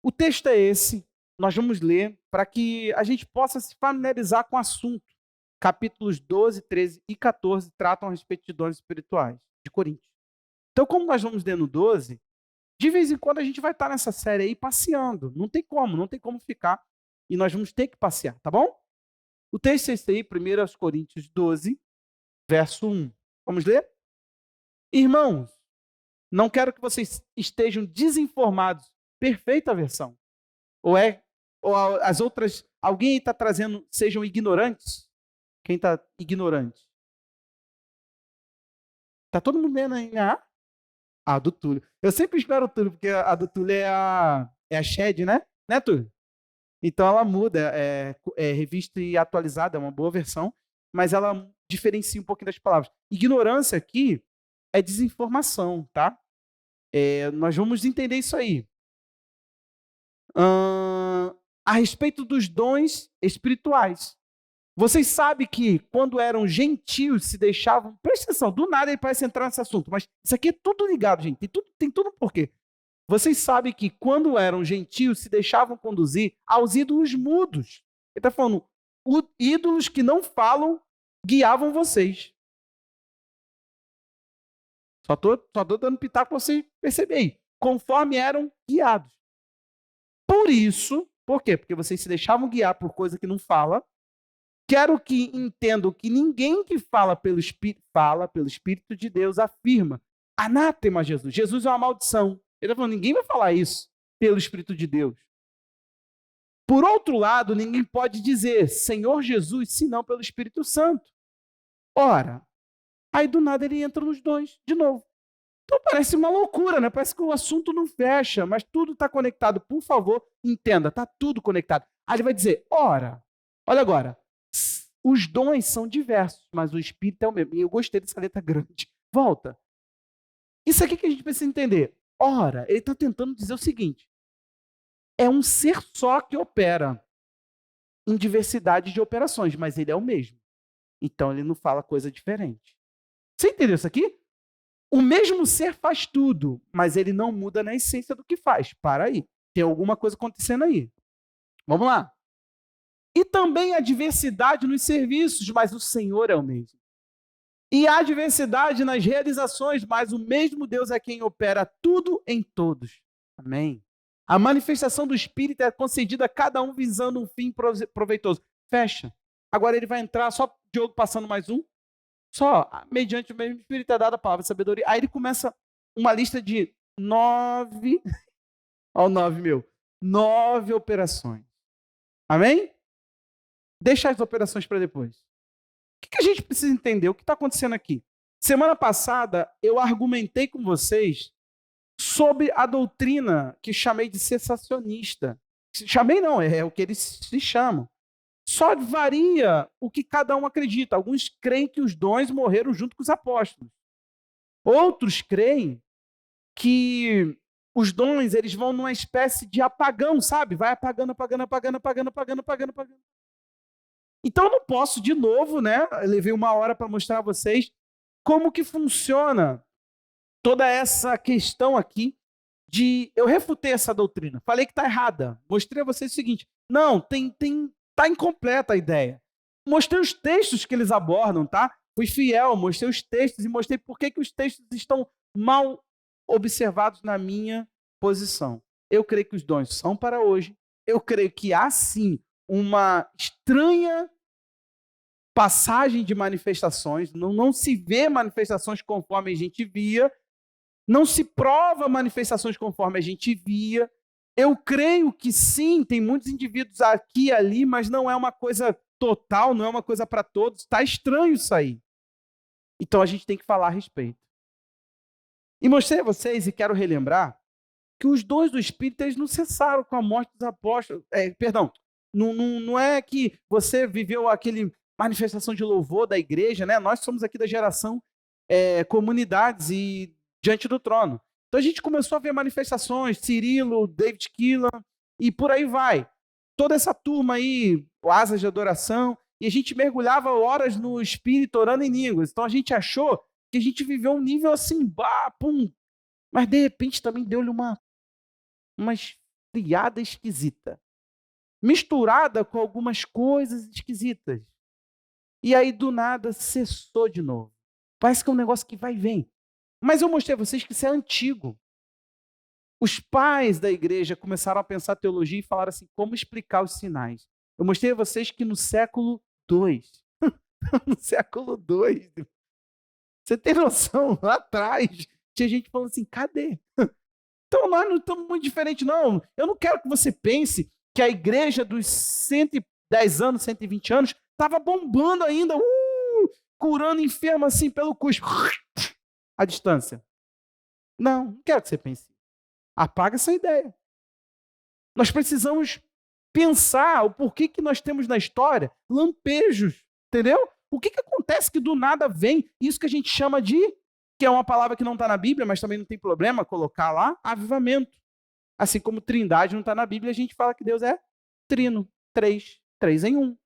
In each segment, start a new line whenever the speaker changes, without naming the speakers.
O texto é esse, nós vamos ler para que a gente possa se familiarizar com o assunto. Capítulos 12, 13 e 14 tratam a respeito de dons espirituais de Coríntios. Então, como nós vamos ler no 12, de vez em quando a gente vai estar nessa série aí passeando. Não tem como ficar. E nós vamos ter que passear, tá bom? O texto é esse aí, 1 Coríntios 12, verso 1. Vamos ler? Irmãos, não quero que vocês estejam desinformados. Perfeita a versão. Ou as outras, alguém está trazendo, sejam ignorantes? Quem está ignorante? Está todo mundo lendo aí, né? A do Túlio. Eu sempre espero o Túlio, porque a do Túlio é a Shed, né? Né, Túlio? Então ela muda, é revista e atualizada, é uma boa versão, mas ela diferencia um pouquinho das palavras. Ignorância aqui é desinformação, tá? Nós vamos entender isso aí. A respeito dos dons espirituais. Vocês sabem que quando eram gentios se deixavam. Presta atenção, do nada ele parece entrar nesse assunto, mas isso aqui é tudo ligado, gente. Tem tudo um porquê. Vocês sabem que quando eram gentios se deixavam conduzir aos ídolos mudos. Ele está falando, ídolos que não falam guiavam vocês. Só tô dando pitaco para você perceber aí. Conforme eram guiados. Por isso, por quê? Porque vocês se deixavam guiar por coisa que não fala. Quero que entendam que ninguém que fala pelo Espírito de Deus afirma anátema Jesus. Jesus é uma maldição. Ele está falando, ninguém vai falar isso pelo Espírito de Deus. Por outro lado, ninguém pode dizer Senhor Jesus, senão pelo Espírito Santo. Ora, aí do nada ele entra nos dons de novo. Então parece uma loucura, né? Parece que o assunto não fecha, mas tudo está conectado. Por favor, entenda, está tudo conectado. Aí ele vai dizer, ora, olha agora, os dons são diversos, mas o Espírito é o mesmo. E eu gostei dessa letra grande. Volta. Isso aqui que a gente precisa entender. Ora, ele está tentando dizer o seguinte: é um ser só que opera em diversidade de operações, mas ele é o mesmo. Então ele não fala coisa diferente. Você entendeu isso aqui? O mesmo ser faz tudo, mas ele não muda na essência do que faz. Para aí. Tem alguma coisa acontecendo aí. Vamos lá. E também há diversidade nos serviços, mas o Senhor é o mesmo. E há diversidade nas realizações, mas o mesmo Deus é quem opera tudo em todos. Amém. A manifestação do Espírito é concedida a cada um visando um fim proveitoso. Fecha. Agora ele vai entrar, só Diogo passando mais um. Só, mediante o mesmo Espírito é dada a palavra de sabedoria. Aí ele começa uma lista de 9. Olha o 9, meu. 9 operações. Amém? Deixa as operações para depois. O que a gente precisa entender? O que está acontecendo aqui? Semana passada, eu argumentei com vocês sobre a doutrina que chamei de cessacionista. Chamei não, é o que eles se chamam. Só varia o que cada um acredita. Alguns creem que os dons morreram junto com os apóstolos. Outros creem que os dons eles vão numa espécie de apagão, sabe? Vai apagando, apagando, apagando, apagando, apagando, apagando, apagando. Então eu não posso, de novo, né? Eu levei uma hora para mostrar a vocês como que funciona toda essa questão aqui de... Eu refutei essa doutrina, falei que está errada. Mostrei a vocês o seguinte, não, tá incompleta a ideia. Mostrei os textos que eles abordam, tá? Fui fiel, mostrei os textos e mostrei por que os textos estão mal observados na minha posição. Eu creio que os dons são para hoje. Eu creio que há, sim, uma estranha passagem de manifestações, não se vê manifestações conforme a gente via, não se prova manifestações conforme a gente via. Eu creio que sim, tem muitos indivíduos aqui e ali, mas não é uma coisa total, não é uma coisa para todos. Está estranho isso aí. Então a gente tem que falar a respeito. E mostrei a vocês, e quero relembrar, que os dons do Espírito eles não cessaram com a morte dos apóstolos. Não é que você viveu aquele manifestação de louvor da igreja, né? Nós somos aqui da geração comunidades e diante do trono. Então a gente começou a ver manifestações, Cirilo, David Keelan, e por aí vai. Toda essa turma aí, asas de adoração, e a gente mergulhava horas no Espírito, orando em línguas. Então a gente achou que a gente viveu um nível assim, pum. Mas de repente também deu-lhe uma triada esquisita, misturada com algumas coisas esquisitas. E aí, do nada, cessou de novo. Parece que é um negócio que vai e vem. Mas eu mostrei a vocês que isso é antigo. Os pais da igreja começaram a pensar teologia e falaram assim, como explicar os sinais? Eu mostrei a vocês que no século II, no século II, você tem noção, lá atrás, tinha gente falando assim, cadê? Então nós não estamos muito diferentes, não. Eu não quero que você pense que a igreja dos 110 anos, 120 anos, estava bombando ainda, curando enfermo assim pelo cuspe, à distância. Não quero que você pense. Apaga essa ideia. Nós precisamos pensar o porquê que nós temos na história lampejos, entendeu? O que acontece que do nada vem isso que a gente chama de, que é uma palavra que não está na Bíblia, mas também não tem problema colocar lá, avivamento. Assim como trindade não está na Bíblia, a gente fala que Deus é trino, três em um.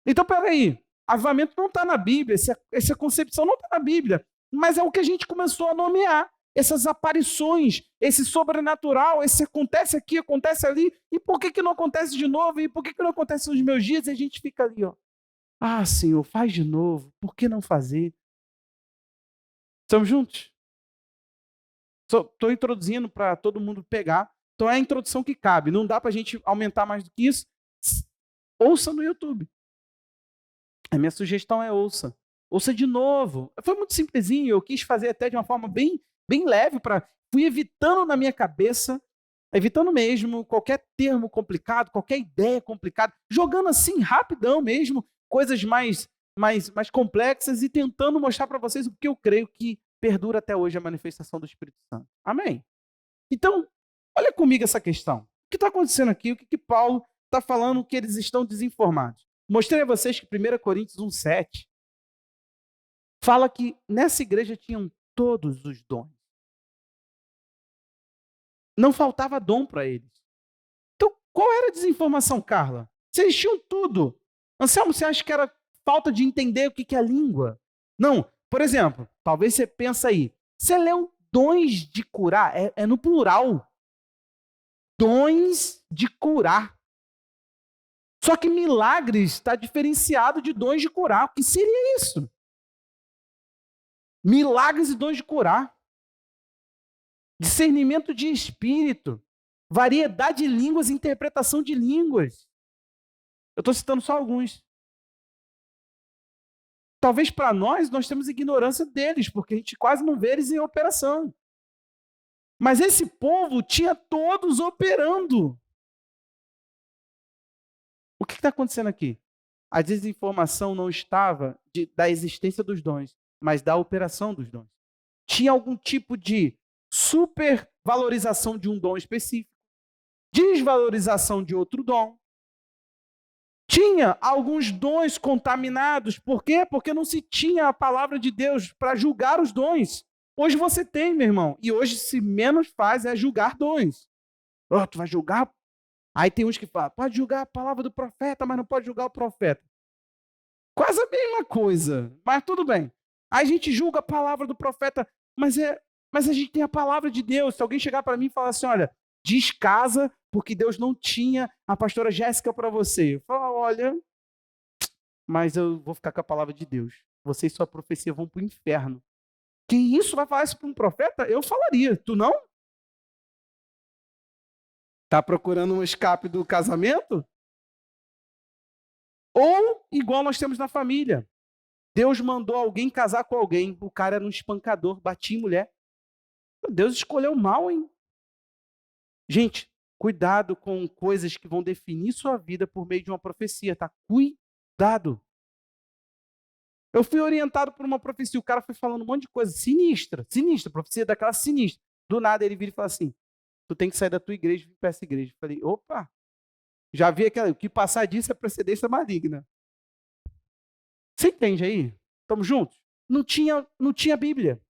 Então, peraí, avivamento não está na Bíblia, essa concepção não está na Bíblia, mas é o que a gente começou a nomear. Essas aparições, esse sobrenatural, esse acontece aqui, acontece ali, e por que não acontece de novo? E por que não acontece nos meus dias? E a gente fica ali, ó. Ah, Senhor, faz de novo, por que não fazer? Estamos juntos? Estou introduzindo para todo mundo pegar, então é a introdução que cabe, não dá para a gente aumentar mais do que isso. Ouça no YouTube. A minha sugestão é ouça. Ouça de novo. Foi muito simplesinho, eu quis fazer até de uma forma bem leve, fui evitando na minha cabeça, evitando mesmo qualquer termo complicado, qualquer ideia complicada, jogando assim rapidão mesmo, coisas mais complexas e tentando mostrar para vocês o que eu creio que perdura até hoje a manifestação do Espírito Santo. Amém? Então, olha comigo essa questão. O que está acontecendo aqui? O que Paulo está falando que eles estão desinformados? Mostrei a vocês que 1 Coríntios 1,7 fala que nessa igreja tinham todos os dons. Não faltava dom para eles. Então, qual era a desinformação, Carla? Se eles tinham tudo. Anselmo, você acha que era falta de entender o que é a língua? Não. Por exemplo, talvez você pense aí, você leu dons de curar, é no plural. Dons de curar. Só que milagres está diferenciado de dons de curar. O que seria isso? Milagres e dons de curar. Discernimento de espírito. Variedade de línguas e interpretação de línguas. Eu estou citando só alguns. Talvez para nós temos ignorância deles, porque a gente quase não vê eles em operação. Mas esse povo tinha todos operando. O que está acontecendo aqui? A desinformação não estava da existência dos dons, mas da operação dos dons. Tinha algum tipo de supervalorização de um dom específico, desvalorização de outro dom. Tinha alguns dons contaminados. Por quê? Porque não se tinha a palavra de Deus para julgar os dons. Hoje você tem, meu irmão. E hoje se menos faz é julgar dons. Oh, tu vai julgar? Aí tem uns que falam, pode julgar a palavra do profeta, mas não pode julgar o profeta. Quase a mesma coisa, mas tudo bem. Aí a gente julga a palavra do profeta, mas a gente tem a palavra de Deus. Se alguém chegar para mim e falar assim, olha, descasa, porque Deus não tinha a pastora Jéssica para você. Eu falo, olha, mas eu vou ficar com a palavra de Deus. Você e sua profecia vão para o inferno. Que isso? Vai falar isso para um profeta? Eu falaria, tu não? Tá procurando um escape do casamento? Ou, igual nós temos na família, Deus mandou alguém casar com alguém, o cara era um espancador, batia em mulher. Deus escolheu mal, hein? Gente, cuidado com coisas que vão definir sua vida por meio de uma profecia, tá? Cuidado. Eu fui orientado por uma profecia, o cara foi falando um monte de coisa sinistra, profecia daquela sinistra. Do nada ele vira e fala assim, tu tem que sair da tua igreja e vir para essa igreja. Eu falei, opa, já vi aquela, o que passar disso é procedência maligna. Você entende aí? Estamos juntos? Não tinha Bíblia.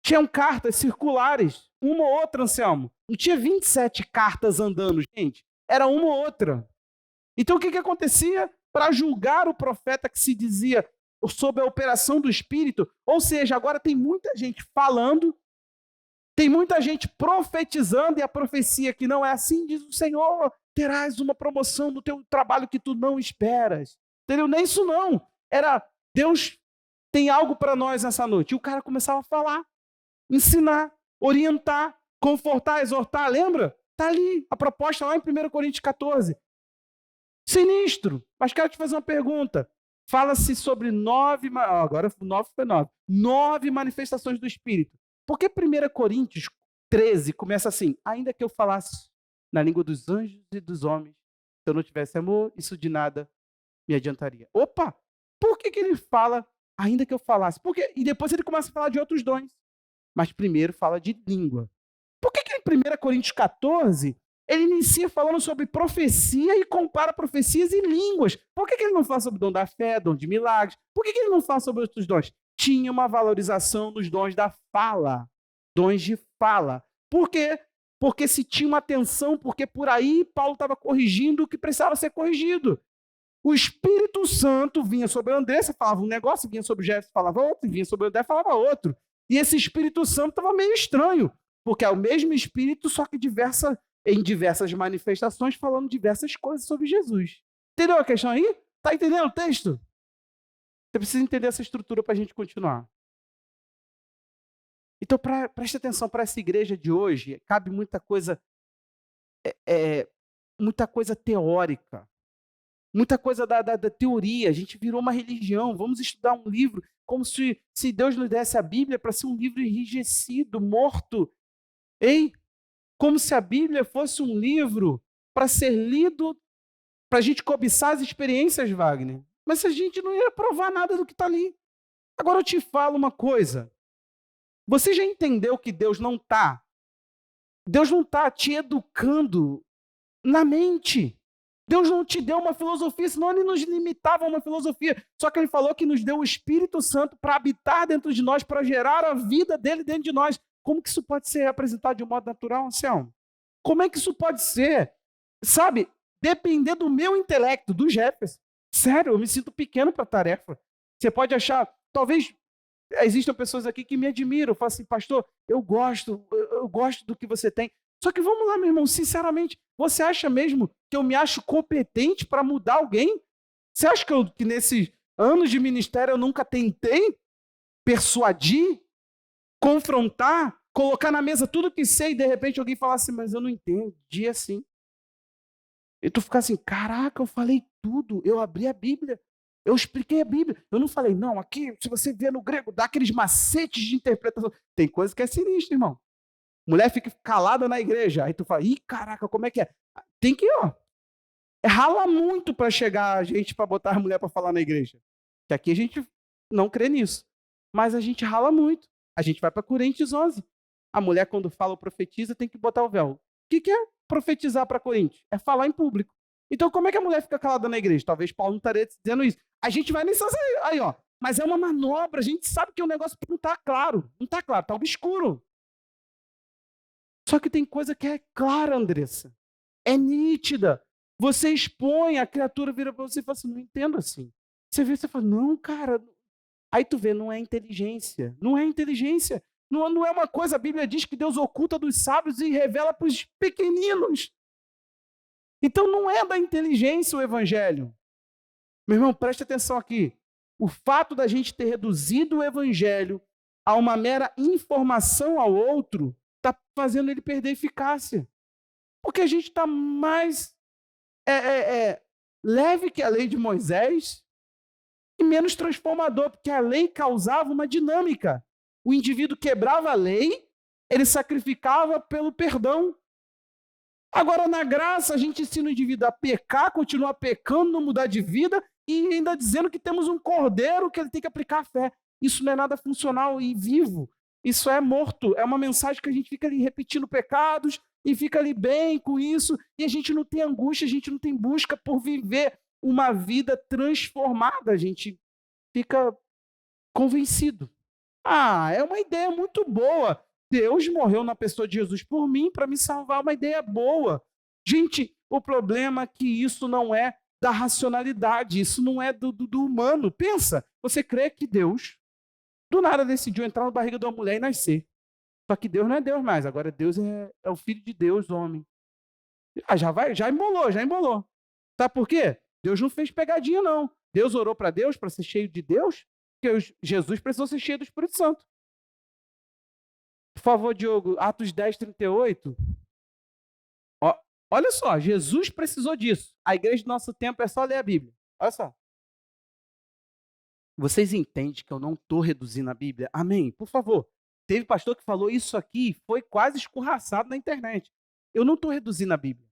Tinham cartas circulares, uma ou outra, Anselmo. Não tinha 27 cartas andando, gente. Era uma ou outra. Então o que acontecia? Para julgar o profeta que se dizia sobre a operação do Espírito, ou seja, agora tem muita gente falando, Tem muita gente profetizando e a profecia que não é assim, diz o Senhor, terás uma promoção no teu trabalho que tu não esperas. Entendeu? Nem isso não. Era, Deus tem algo para nós nessa noite. E o cara começava a falar, ensinar, orientar, confortar, exortar, lembra? Está ali, a proposta lá em 1 Coríntios 14. Sinistro. Mas quero te fazer uma pergunta. Fala-se sobre 9, agora 9 foi 9. 9 manifestações do Espírito. Por que 1 Coríntios 13 começa assim? Ainda que eu falasse na língua dos anjos e dos homens, se eu não tivesse amor, isso de nada me adiantaria. Opa! Por que ele fala, ainda que eu falasse? E depois ele começa a falar de outros dons. Mas primeiro fala de língua. Por que em 1 Coríntios 14 ele inicia falando sobre profecia e compara profecias e línguas? Por que ele não fala sobre o dom da fé, dom de milagres? Por que ele não fala sobre outros dons? Tinha uma valorização dos dons da fala, dons de fala. Por quê? Porque se tinha uma atenção, porque por aí Paulo estava corrigindo o que precisava ser corrigido. O Espírito Santo vinha sobre a Andressa, falava um negócio, vinha sobre o Jefferson, falava outro, vinha sobre o André, falava outro. E esse Espírito Santo estava meio estranho, porque é o mesmo Espírito, só que em diversas manifestações, falando diversas coisas sobre Jesus. Entendeu a questão aí? Está entendendo o texto? Você precisa entender essa estrutura para a gente continuar. Então, preste atenção para essa igreja de hoje. Cabe muita coisa, muita coisa teórica, muita coisa da teoria. A gente virou uma religião. Vamos estudar um livro como se Deus nos desse a Bíblia para ser um livro enrijecido, morto. Ei? Como se a Bíblia fosse um livro para ser lido, para a gente cobiçar as experiências, Wagner. Mas a gente não ia provar nada do que está ali. Agora eu te falo uma coisa. Você já entendeu que Deus não está te educando na mente. Deus não te deu uma filosofia, senão ele nos limitava a uma filosofia. Só que ele falou que nos deu o Espírito Santo para habitar dentro de nós, para gerar a vida dele dentro de nós. Como que isso pode ser apresentado de um modo natural, Anselmo? Como é que isso pode ser? Sabe, depender do meu intelecto, do Jefferson. Sério, eu me sinto pequeno para a tarefa. Você pode achar, talvez existam pessoas aqui que me admiram, falam assim, pastor, eu gosto do que você tem. Só que vamos lá, meu irmão, sinceramente, você acha mesmo que eu me acho competente para mudar alguém? Você acha que nesses anos de ministério eu nunca tentei persuadir, confrontar, colocar na mesa tudo que sei e de repente alguém falar assim, mas eu não entendi assim. E tu ficar assim, caraca, eu falei tudo, eu abri a Bíblia, eu expliquei a Bíblia. Eu não falei, não, aqui, se você vê no grego, dá aqueles macetes de interpretação. Tem coisa que é sinistra, irmão. Mulher fica calada na igreja, aí tu fala, ih, caraca, como é que é? Tem que, rala muito para chegar a gente para botar a mulher para falar na igreja. Que aqui a gente não crê nisso. Mas a gente rala muito. A gente vai para Coríntios 11. A mulher, quando fala ou profetiza, tem que botar o véu. O que é profetizar para Coríntios? É falar em público. Então, como é que a mulher fica calada na igreja? Talvez Paulo não estaria dizendo isso. A gente vai nessas aí, ó. Mas é uma manobra. A gente sabe que o negócio não está claro. Não está claro, está obscuro. Só que tem coisa que é clara, Andressa. É nítida. Você expõe, a criatura vira para você e fala assim, não entendo assim. Você vê, você fala, não, cara. Aí tu vê, não é inteligência. Não é inteligência. Não é uma coisa, a Bíblia diz que Deus oculta dos sábios e revela para os pequeninos. Então não é da inteligência o evangelho. Meu irmão, preste atenção aqui. O fato da gente ter reduzido o evangelho a uma mera informação ao outro está fazendo ele perder eficácia. Porque a gente está mais leve que a lei de Moisés e menos transformador, porque a lei causava uma dinâmica. O indivíduo quebrava a lei, ele sacrificava pelo perdão. Agora, na graça, a gente ensina o indivíduo a pecar, continuar pecando, não mudar de vida, e ainda dizendo que temos um cordeiro que ele tem que aplicar a fé. Isso não é nada funcional e vivo. Isso é morto. É uma mensagem que a gente fica ali repetindo pecados e fica ali bem com isso, e a gente não tem angústia, a gente não tem busca por viver uma vida transformada. A gente fica convencido. É uma ideia muito boa. Deus morreu na pessoa de Jesus por mim para me salvar, uma ideia boa. Gente, o problema é que isso não é da racionalidade, isso não é do humano. Pensa, você crê que Deus do nada decidiu entrar na barriga de uma mulher e nascer. Só que Deus não é Deus mais, agora Deus é o Filho de Deus, homem. Já embolou, já embolou. Sabe por quê? Deus não fez pegadinha, não. Deus orou para Deus, para ser cheio de Deus, porque Jesus precisou ser cheio do Espírito Santo. Por favor, Diogo, Atos 10, 38. Ó, olha só, Jesus precisou disso. A igreja do nosso tempo é só ler a Bíblia. Olha só. Vocês entendem que eu não estou reduzindo a Bíblia? Amém? Por favor. Teve pastor que falou isso aqui, foi quase escorraçado na internet. Eu não estou reduzindo a Bíblia.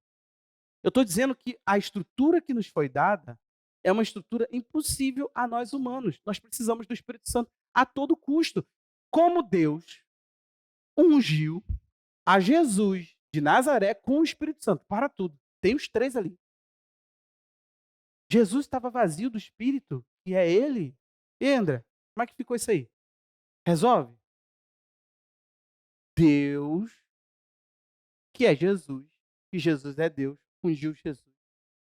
Eu estou dizendo que a estrutura que nos foi dada é uma estrutura impossível a nós humanos. Nós precisamos do Espírito Santo a todo custo. Como Deus ungiu a Jesus de Nazaré com o Espírito Santo. Para tudo. Tem os três ali. Jesus estava vazio do Espírito, e é Ele. E André, como é que ficou isso aí? Resolve? Deus, que é Jesus, que Jesus é Deus, ungiu Jesus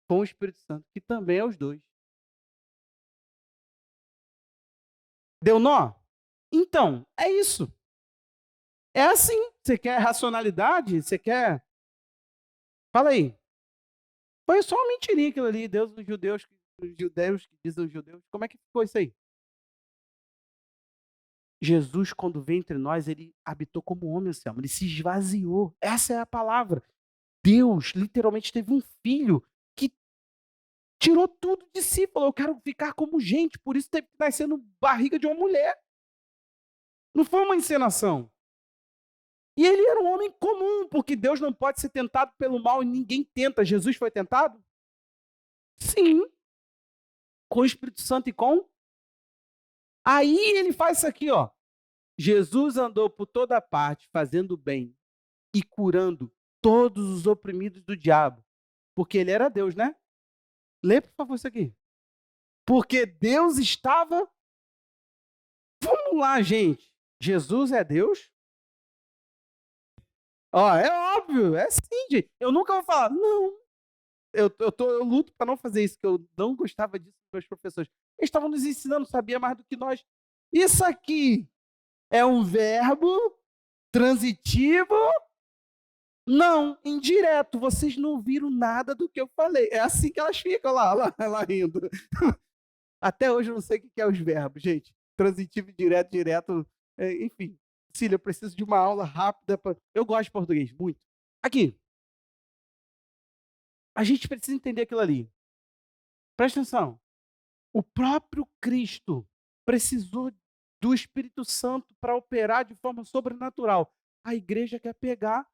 com o Espírito Santo, que também é os dois. Deu nó? Então, é isso. É assim. Você quer racionalidade? Você quer... Fala aí. Foi só uma mentirinha aquilo ali. Deus, os judeus que dizem os judeus. Como é que ficou isso aí? Jesus, quando veio entre nós, ele habitou como homem, Anselmo. Ele se esvaziou. Essa é a palavra. Deus, literalmente, teve um filho que tirou tudo de si. Falou, eu quero ficar como gente. Por isso teve que nascer no barriga de uma mulher. Não foi uma encenação. E ele era um homem comum, porque Deus não pode ser tentado pelo mal e ninguém tenta. Jesus foi tentado? Sim. Com o Espírito Santo e com... Aí ele faz isso aqui, ó. Jesus andou por toda parte, fazendo bem e curando todos os oprimidos do diabo. Porque ele era Deus, né? Lê, por favor, isso aqui. Porque Deus estava... Vamos lá, gente. Jesus é Deus? Ó, é óbvio, é sim, gente. Eu nunca vou falar, não. Eu luto para não fazer isso, que eu não gostava disso dos meus professores. Eles estavam nos ensinando, sabia mais do que nós. Isso aqui é um verbo transitivo? Não, indireto. Vocês não viram nada do que eu falei. É assim que elas ficam lá rindo. Até hoje eu não sei o que é os verbos, gente. Transitivo, direto, direto. Enfim, Cília, eu preciso de uma aula rápida. Eu gosto de português, muito. Aqui. A gente precisa entender aquilo ali. Presta atenção. O próprio Cristo precisou do Espírito Santo para operar de forma sobrenatural. A igreja quer pegar,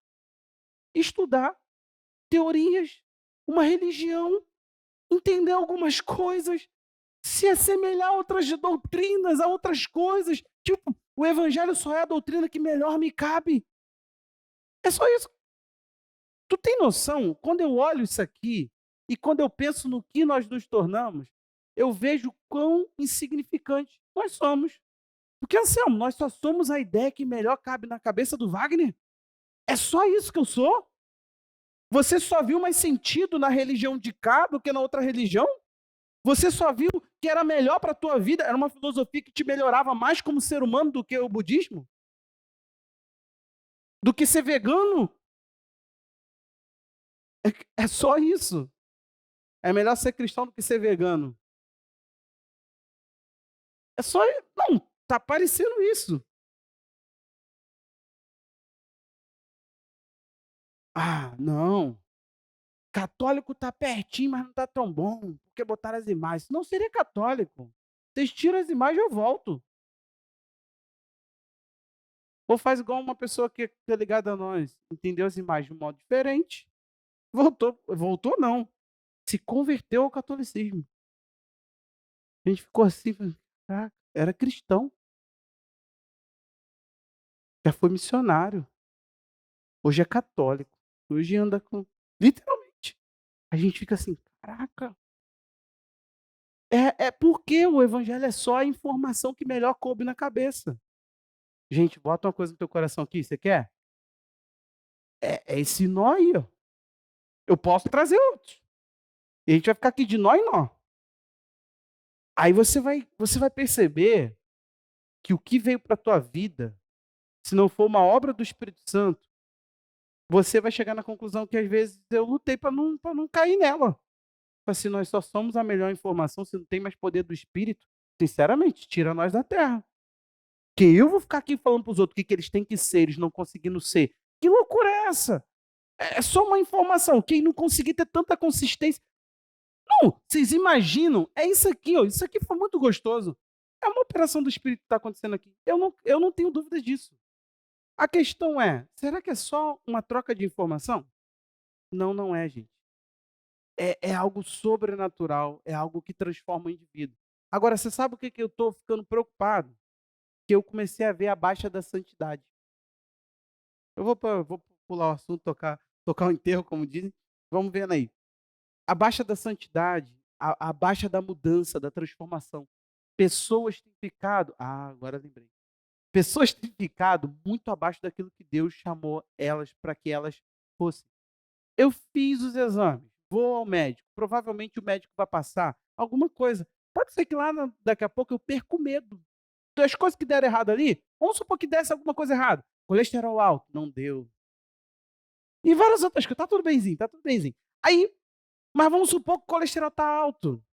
estudar teorias, uma religião, entender algumas coisas, se assemelhar a outras doutrinas, a outras coisas. Tipo, o evangelho só é a doutrina que melhor me cabe. É só isso. Tu tem noção? Quando eu olho isso aqui e quando eu penso no que nós nos tornamos, eu vejo quão insignificante nós somos. Porque, Anselmo, nós só somos a ideia que melhor cabe na cabeça do Wagner? É só isso que eu sou? Você só viu mais sentido na religião de cá do que na outra religião? Você só viu que era melhor para a tua vida? Era uma filosofia que te melhorava mais como ser humano do que o budismo? Do que ser vegano? É só isso. É melhor ser cristão do que ser vegano. É só... Não, tá parecendo isso. Ah, não. Católico tá pertinho, mas não tá tão bom, porque botaram as imagens. Não seria católico. Vocês tiram as imagens, eu volto. Ou faz igual uma pessoa que é ligada a nós, entendeu as imagens de um modo diferente, voltou não, se converteu ao catolicismo. A gente ficou assim, era cristão, já foi missionário, hoje é católico, hoje anda com... Literalmente. A gente fica assim, caraca. É porque o evangelho é só a informação que melhor coube na cabeça. Gente, bota uma coisa no teu coração aqui, você quer? É esse nó aí, ó. Eu posso trazer outros. E a gente vai ficar aqui de nó em nó. Aí você vai perceber que o que veio para a tua vida se não for uma obra do Espírito Santo, você vai chegar na conclusão que às vezes eu lutei para não cair nela. Se nós só somos a melhor informação, se não tem mais poder do Espírito, sinceramente, tira nós da terra. Que eu vou ficar aqui falando para os outros o que eles têm que ser, eles não conseguindo ser. Que loucura é essa? É só uma informação. Quem não conseguir ter tanta consistência. Não, vocês imaginam? É isso aqui, ó. Isso aqui foi muito gostoso. É uma operação do Espírito que está acontecendo aqui. Eu não tenho dúvida disso. A questão é, será que é só uma troca de informação? Não, não é, gente. É algo sobrenatural, é algo que transforma o indivíduo. Agora, você sabe o que eu estou ficando preocupado? Que eu comecei a ver a baixa da santidade. Vou pular o assunto, tocar o enterro, como dizem. Vamos vendo aí. A baixa da santidade, a baixa da mudança, da transformação. Pessoas têm ficado. Agora lembrei. Pessoas têm ficado muito abaixo daquilo que Deus chamou elas para que elas fossem. Eu fiz os exames, vou ao médico. Provavelmente o médico vai passar alguma coisa. Pode ser que daqui a pouco eu perca o medo. Das coisas que deram errado ali, vamos supor que desse alguma coisa errada. Colesterol alto, não deu. E várias outras coisas, tá tudo benzinho, tá tudo benzinho. Aí, mas vamos supor que o colesterol tá alto.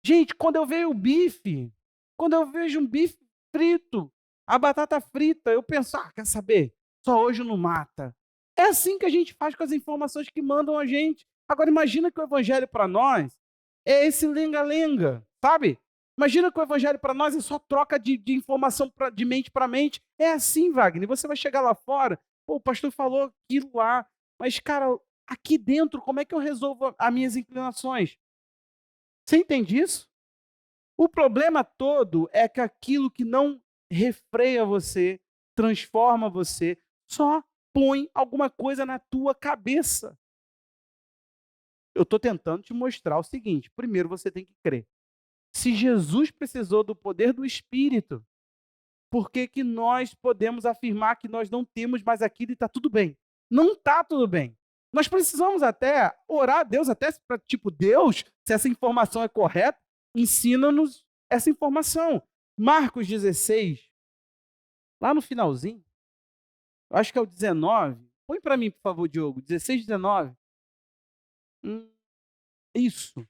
Gente, quando eu vejo o bife, quando eu vejo um bife frito, a batata frita, eu penso, quer saber? Só hoje não mata. É assim que a gente faz com as informações que mandam a gente. Agora, imagina que o evangelho para nós é esse lenga-lenga, sabe? Imagina que o evangelho para nós é só troca de informação de mente para mente. É assim, Wagner. Você vai chegar lá fora, pô, o pastor falou aquilo lá, mas, cara, aqui dentro, como é que eu resolvo as minhas inclinações? Você entende isso? O problema todo é que aquilo que não refreia você, transforma você, só põe alguma coisa na tua cabeça. Eu estou tentando te mostrar o seguinte: primeiro você tem que crer. Se Jesus precisou do poder do Espírito, por que que nós podemos afirmar que nós não temos mais aquilo e está tudo bem? Não está tudo bem. Nós precisamos até orar a Deus, até para, tipo, Deus, se essa informação é correta, ensina-nos essa informação. Marcos 16, lá no finalzinho, eu acho que é o 19. Põe para mim, por favor, Diogo. 16, 19. Isso.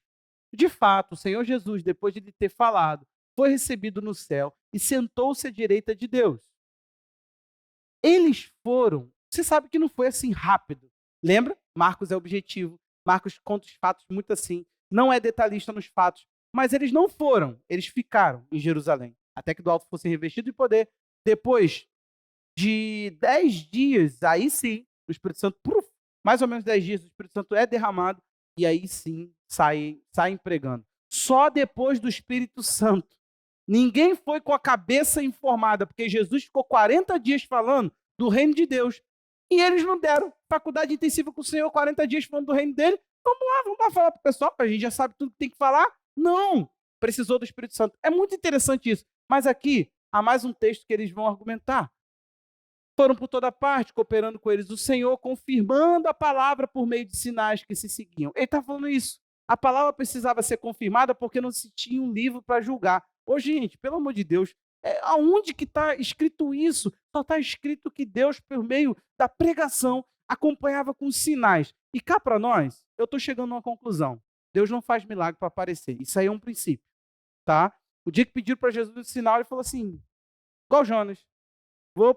De fato, o Senhor Jesus, depois de lhe ter falado, foi recebido no céu e sentou-se à direita de Deus. Eles foram, você sabe que não foi assim rápido. Lembra? Marcos é objetivo. Marcos conta os fatos muito assim. Não é detalhista nos fatos. Mas eles não foram, eles ficaram em Jerusalém. Até que do alto fossem revestidos de poder. Depois de 10 dias, aí sim, o Espírito Santo, mais ou menos 10 dias, o Espírito Santo é derramado. E aí sim, saem pregando. Só depois do Espírito Santo. Ninguém foi com a cabeça informada, porque Jesus ficou 40 dias falando do reino de Deus. E eles não deram faculdade intensiva com o Senhor, 40 dias falando do reino dele. Vamos lá falar para o pessoal, a gente já sabe tudo que tem que falar. Não, precisou do Espírito Santo. É muito interessante isso. Mas aqui, há mais um texto que eles vão argumentar. Foram por toda parte, cooperando com eles, o Senhor confirmando a palavra por meio de sinais que se seguiam. Ele está falando isso. A palavra precisava ser confirmada porque não se tinha um livro para julgar. Ô, gente, pelo amor de Deus, aonde que está escrito isso? Só está escrito que Deus, por meio da pregação, acompanhava com sinais. E cá para nós, eu estou chegando a uma conclusão. Deus não faz milagre para aparecer. Isso aí é um princípio. Tá? O dia que pediram para Jesus o sinal, ele falou assim, igual Jonas, vou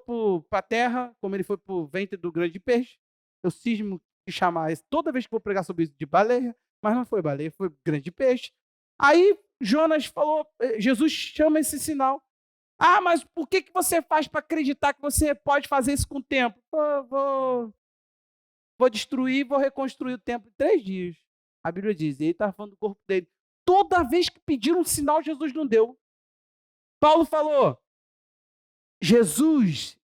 para a terra, como ele foi para o ventre do grande peixe, eu cismo de chamar toda vez que vou pregar sobre isso de baleia, mas não foi baleia, foi grande peixe. Aí Jonas falou, Jesus chama esse sinal. Mas por que você faz para acreditar que você pode fazer isso com o templo? Vou destruir, vou reconstruir o templo em 3 dias. A Bíblia diz, ele estava falando do corpo dele. Toda vez que pediram um sinal, Jesus não deu. Paulo falou, Jesus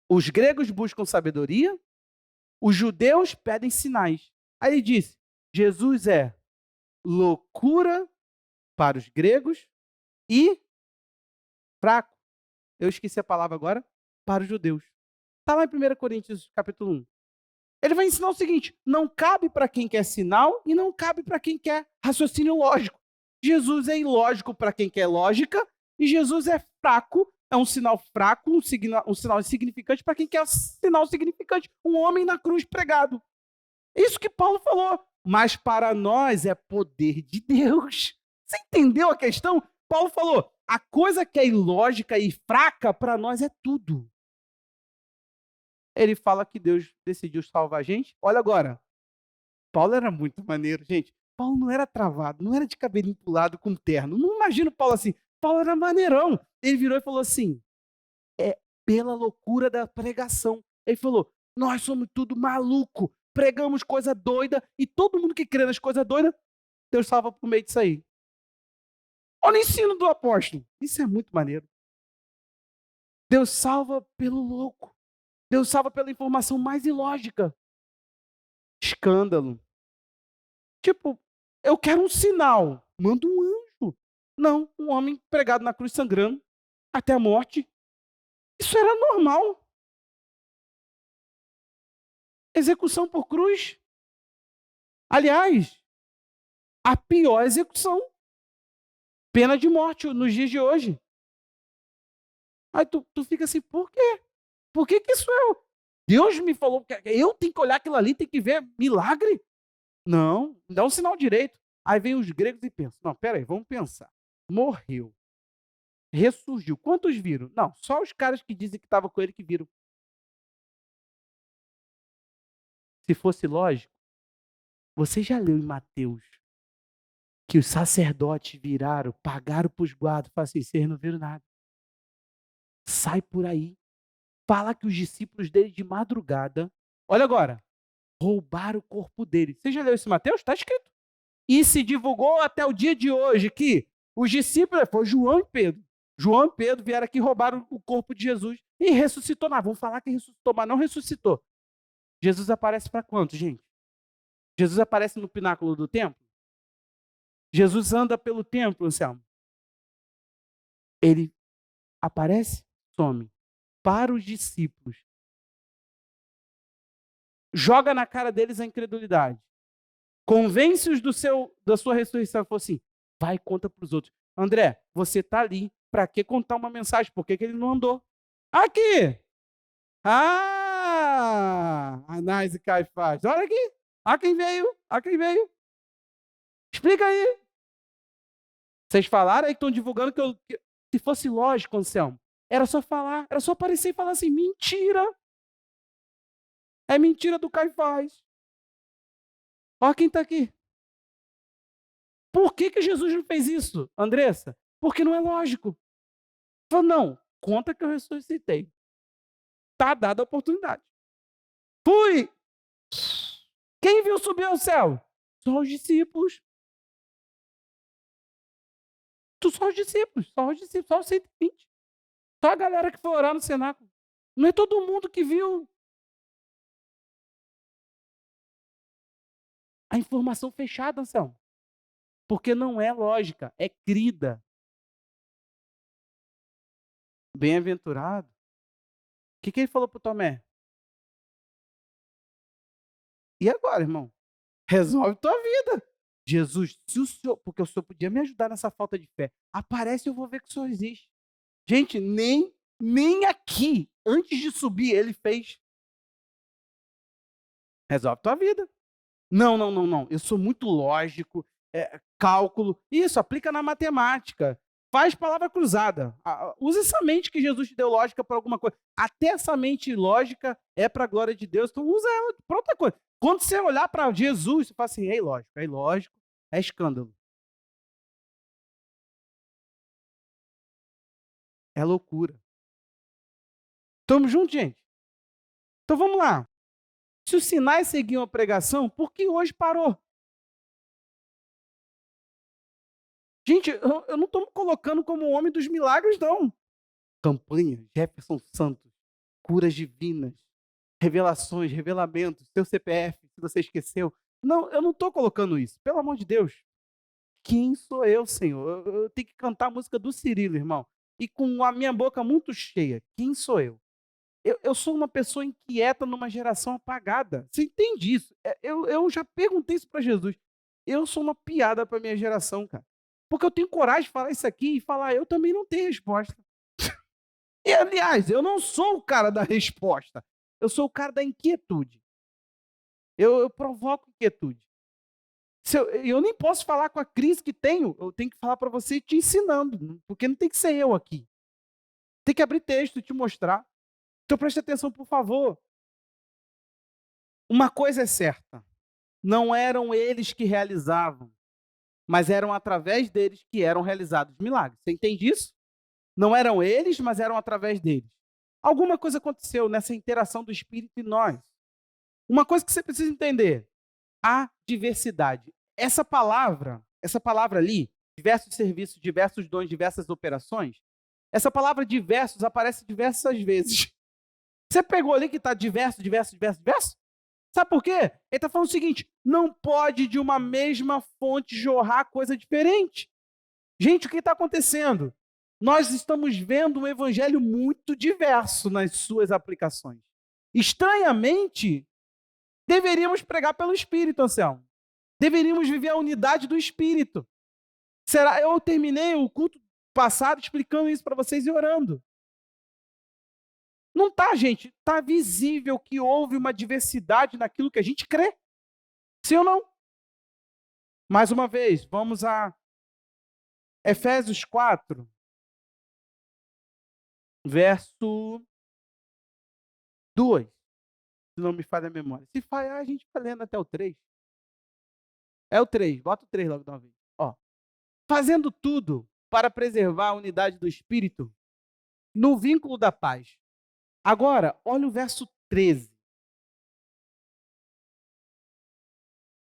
os gregos buscam sabedoria, os judeus pedem sinais. Aí ele disse, Jesus é loucura para os gregos e fraco. Eu esqueci a palavra agora, para os judeus. Está lá em 1 Coríntios capítulo 1. Ele vai ensinar o seguinte, não cabe para quem quer sinal e não cabe para quem quer raciocínio lógico. Jesus é ilógico para quem quer lógica e Jesus é fraco é um sinal fraco, um sinal insignificante para quem quer um sinal significante. Um homem na cruz pregado. Isso que Paulo falou. Mas para nós é poder de Deus. Você entendeu a questão? Paulo falou, a coisa que é ilógica e fraca para nós é tudo. Ele fala que Deus decidiu salvar a gente. Olha agora, Paulo era muito maneiro, gente. Paulo não era travado, não era de cabelinho pulado com terno. Não imagino Paulo assim. Paulo era maneirão. Ele virou e falou assim, é pela loucura da pregação. Ele falou, nós somos tudo maluco, pregamos coisa doida, e todo mundo que crê nas coisas doidas, Deus salva por meio disso aí. Olha o ensino do apóstolo. Isso é muito maneiro. Deus salva pelo louco. Deus salva pela informação mais ilógica. Escândalo. Tipo, eu quero um sinal. Manda um anjo. Não, um homem pregado na cruz sangrando até a morte. Isso era normal. Execução por cruz. Aliás, a pior execução. Pena de morte nos dias de hoje. Aí tu fica assim, por quê? Por que isso é? Deus me falou que eu tenho que olhar aquilo ali, tem que ver milagre? Não, dá um sinal direito. Aí vem os gregos e pensam, não, peraí, vamos pensar. Morreu. Ressurgiu. Quantos viram? Não, só os caras que dizem que estavam com ele que viram. Se fosse lógico, você já leu em Mateus que os sacerdotes viraram, pagaram para os guardas, falaram assim, vocês não viram nada. Sai por aí. Fala que os discípulos dele de madrugada, olha agora, roubaram o corpo dele. Você já leu isso em Mateus? Está escrito. E se divulgou até o dia de hoje que os discípulos, foi João e Pedro. João e Pedro vieram aqui e roubaram o corpo de Jesus e ressuscitou. Não, vamos falar que ressuscitou, mas não ressuscitou. Jesus aparece para quantos, gente? Jesus aparece no pináculo do templo? Jesus anda pelo templo, Anselmo? Ele aparece, some. Para os discípulos. Joga na cara deles a incredulidade. Convence-os da sua ressurreição. Falou assim, vai e conta para os outros. André, você está ali, para que contar uma mensagem? Por que ele não andou? Aqui! Anás e Caifás. Olha aqui. Olha quem veio. Olha quem veio. Explica aí. Vocês falaram aí que estão divulgando que se fosse lógico, Anselmo, era só falar, era só aparecer e falar assim, mentira. É mentira do Caifás. Olha quem está aqui. Por que Jesus não fez isso, Andressa? Porque não é lógico. Falou, não, conta que eu ressuscitei. Está dada a oportunidade. Fui. Quem viu subir ao céu? Só os discípulos. Só os discípulos, só os 120. Só a galera que foi orar no cenáculo. Não é todo mundo que viu. A informação fechada, Anselmo. Porque não é lógica, é crida. Bem-aventurado. O que ele falou para o Tomé? E agora, irmão? Resolve tua vida. Jesus, se o senhor, porque o senhor podia me ajudar nessa falta de fé, aparece e eu vou ver que o senhor existe. Gente, nem aqui, antes de subir, ele fez. Resolve tua vida. Não. Eu sou muito lógico, cálculo. Isso, aplica na matemática. Faz palavra cruzada. Usa essa mente que Jesus te deu lógica para alguma coisa. Até essa mente lógica é para a glória de Deus. Então usa ela para outra coisa. Quando você olhar para Jesus, você fala assim, é ilógico, é escândalo. É loucura. Estamos juntos, gente? Então vamos lá. Se os sinais seguiam a pregação, por que hoje parou? Gente, eu não estou me colocando como o homem dos milagres, não. Campanha, Jefferson Santos, curas divinas, revelações, revelamentos, seu CPF, se você esqueceu. Não, eu não estou colocando isso. Pelo amor de Deus. Quem sou eu, Senhor? Eu tenho que cantar a música do Cirilo, irmão. E com a minha boca muito cheia. Quem sou eu? Eu sou uma pessoa inquieta numa geração apagada. Você entende isso? Eu já perguntei isso para Jesus. Eu sou uma piada para minha geração, cara. Porque eu tenho coragem de falar isso aqui e falar, eu também não tenho resposta. E, aliás, eu não sou o cara da resposta. Eu sou o cara da inquietude. Eu provoco inquietude. Eu nem posso falar com a crise que tenho. Eu tenho que falar para você te ensinando. Porque não tem que ser eu aqui. Tem que abrir texto e te mostrar. Então preste atenção, por favor. Uma coisa é certa. Não eram eles que realizavam, mas eram através deles que eram realizados milagres. Você entende isso? Não eram eles, mas eram através deles. Alguma coisa aconteceu nessa interação do Espírito e nós. Uma coisa que você precisa entender: a diversidade. Essa palavra ali, diversos serviços, diversos dons, diversas operações, essa palavra diversos aparece diversas vezes. Você pegou ali que está diverso, diverso, diverso, diverso? Sabe por quê? Ele está falando o seguinte: não pode de uma mesma fonte jorrar coisa diferente. Gente, o que está acontecendo? Nós estamos vendo um evangelho muito diverso nas suas aplicações. Estranhamente, deveríamos pregar pelo Espírito, Anselmo. Deveríamos viver a unidade do Espírito. Será? Eu terminei o culto passado explicando isso para vocês e orando. Não está, gente. Está visível que houve uma diversidade naquilo que a gente crê. Sim ou não? Mais uma vez, vamos a Efésios 4, verso 2. Se não me falha a memória. Se falhar, a gente vai lendo até o 3. É o 3. Bota o 3 logo de uma vez. Ó. Fazendo tudo para preservar a unidade do Espírito no vínculo da paz. Agora, olha o verso 13.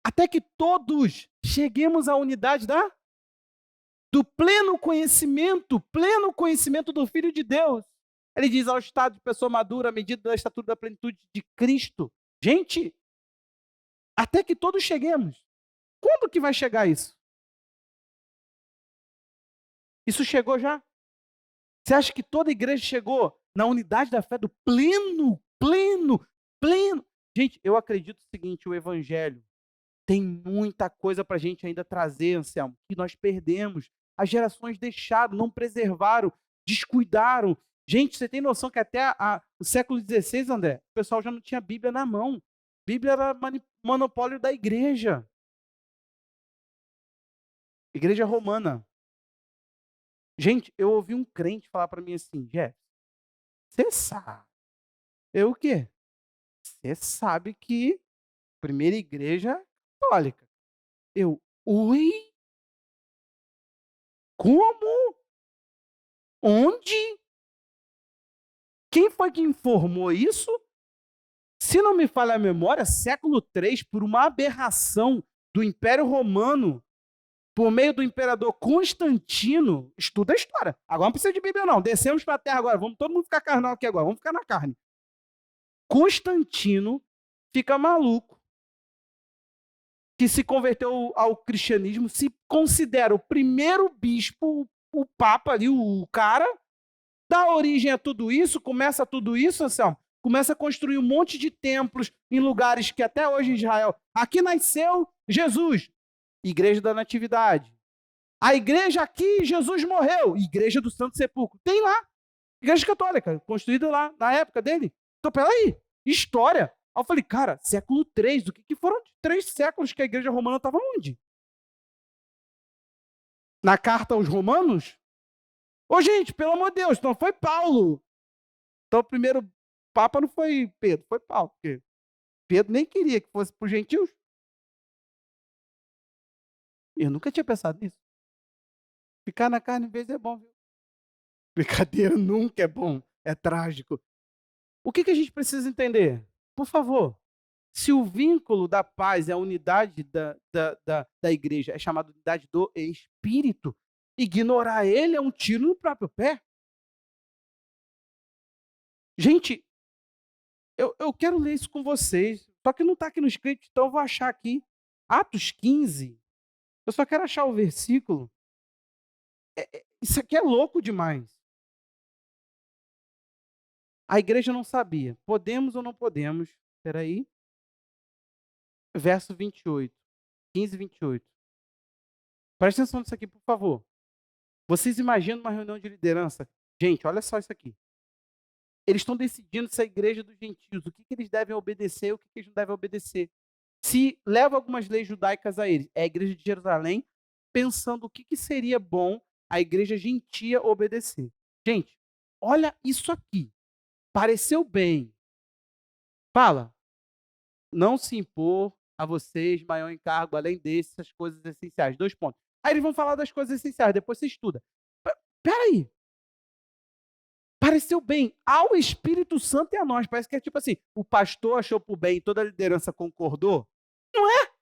Até que todos cheguemos à unidade do pleno conhecimento do Filho de Deus. Ele diz ao estado de pessoa madura, à medida da estatura da plenitude de Cristo. Gente, até que todos cheguemos. Quando que vai chegar isso? Isso chegou já? Você acha que toda igreja chegou na unidade da fé do pleno? Gente, eu acredito o seguinte: o evangelho tem muita coisa para a gente ainda trazer, Anselmo, que nós perdemos. As gerações deixaram, não preservaram, descuidaram. Gente, você tem noção que até o século XVI, André, o pessoal já não tinha Bíblia na mão. Bíblia era monopólio da igreja. Igreja romana. Gente, eu ouvi um crente falar para mim assim: Jeff, você sabe. Eu o quê? Você sabe que a primeira igreja é católica. Eu, oi? Como? Onde? Quem foi que informou isso? Se não me falha a memória, século III, por uma aberração do Império Romano, por meio do imperador Constantino, estuda a história. Agora não precisa de Bíblia, não. Descemos para a terra agora. Vamos todo mundo ficar carnal aqui agora. Vamos ficar na carne. Constantino fica maluco, que se converteu ao cristianismo, se considera o primeiro bispo, o papa ali, o cara, dá origem a tudo isso, começa tudo isso, Anselmo, começa a construir um monte de templos em lugares que até hoje em Israel, aqui nasceu Jesus, Igreja da Natividade. A igreja aqui, Jesus morreu, Igreja do Santo Sepulcro. Tem lá, Igreja Católica, construída lá na época dele. Então, peraí, história. Aí eu falei, cara, século III, o que foram 3 séculos que a igreja romana estava onde? Na carta aos romanos? Ô, gente, pelo amor de Deus, não foi Paulo. Então, o primeiro papa não foi Pedro, foi Paulo. Porque Pedro nem queria que fosse para os gentios. Eu nunca tinha pensado nisso. Ficar na carne, às vezes, é bom, viu? Brincadeira nunca é bom, é trágico. O que a gente precisa entender? Por favor, se o vínculo da paz é a unidade da igreja, é chamada unidade do Espírito, ignorar ele é um tiro no próprio pé. Gente, eu quero ler isso com vocês, só que não está aqui no script, então eu vou achar aqui. Atos 15, eu só quero achar o versículo. Isso aqui é louco demais. A igreja não sabia. Podemos ou não podemos? Espera aí. Verso 28. 15, 28. Presta atenção nisso aqui, por favor. Vocês imaginam uma reunião de liderança? Gente, olha só isso aqui. Eles estão decidindo se a igreja dos gentios, o que eles devem obedecer e o que eles não devem obedecer. Se leva algumas leis judaicas a eles, é a igreja de Jerusalém pensando o que seria bom a igreja gentia obedecer. Gente, olha isso aqui. Pareceu bem. Fala. Não se impor a vocês maior encargo, além dessas coisas essenciais. 2 pontos. Aí eles vão falar das coisas essenciais, depois você estuda. Peraí. Pareceu bem ao Espírito Santo e a nós. Parece que é tipo assim, o pastor achou por bem e toda a liderança concordou. Não é?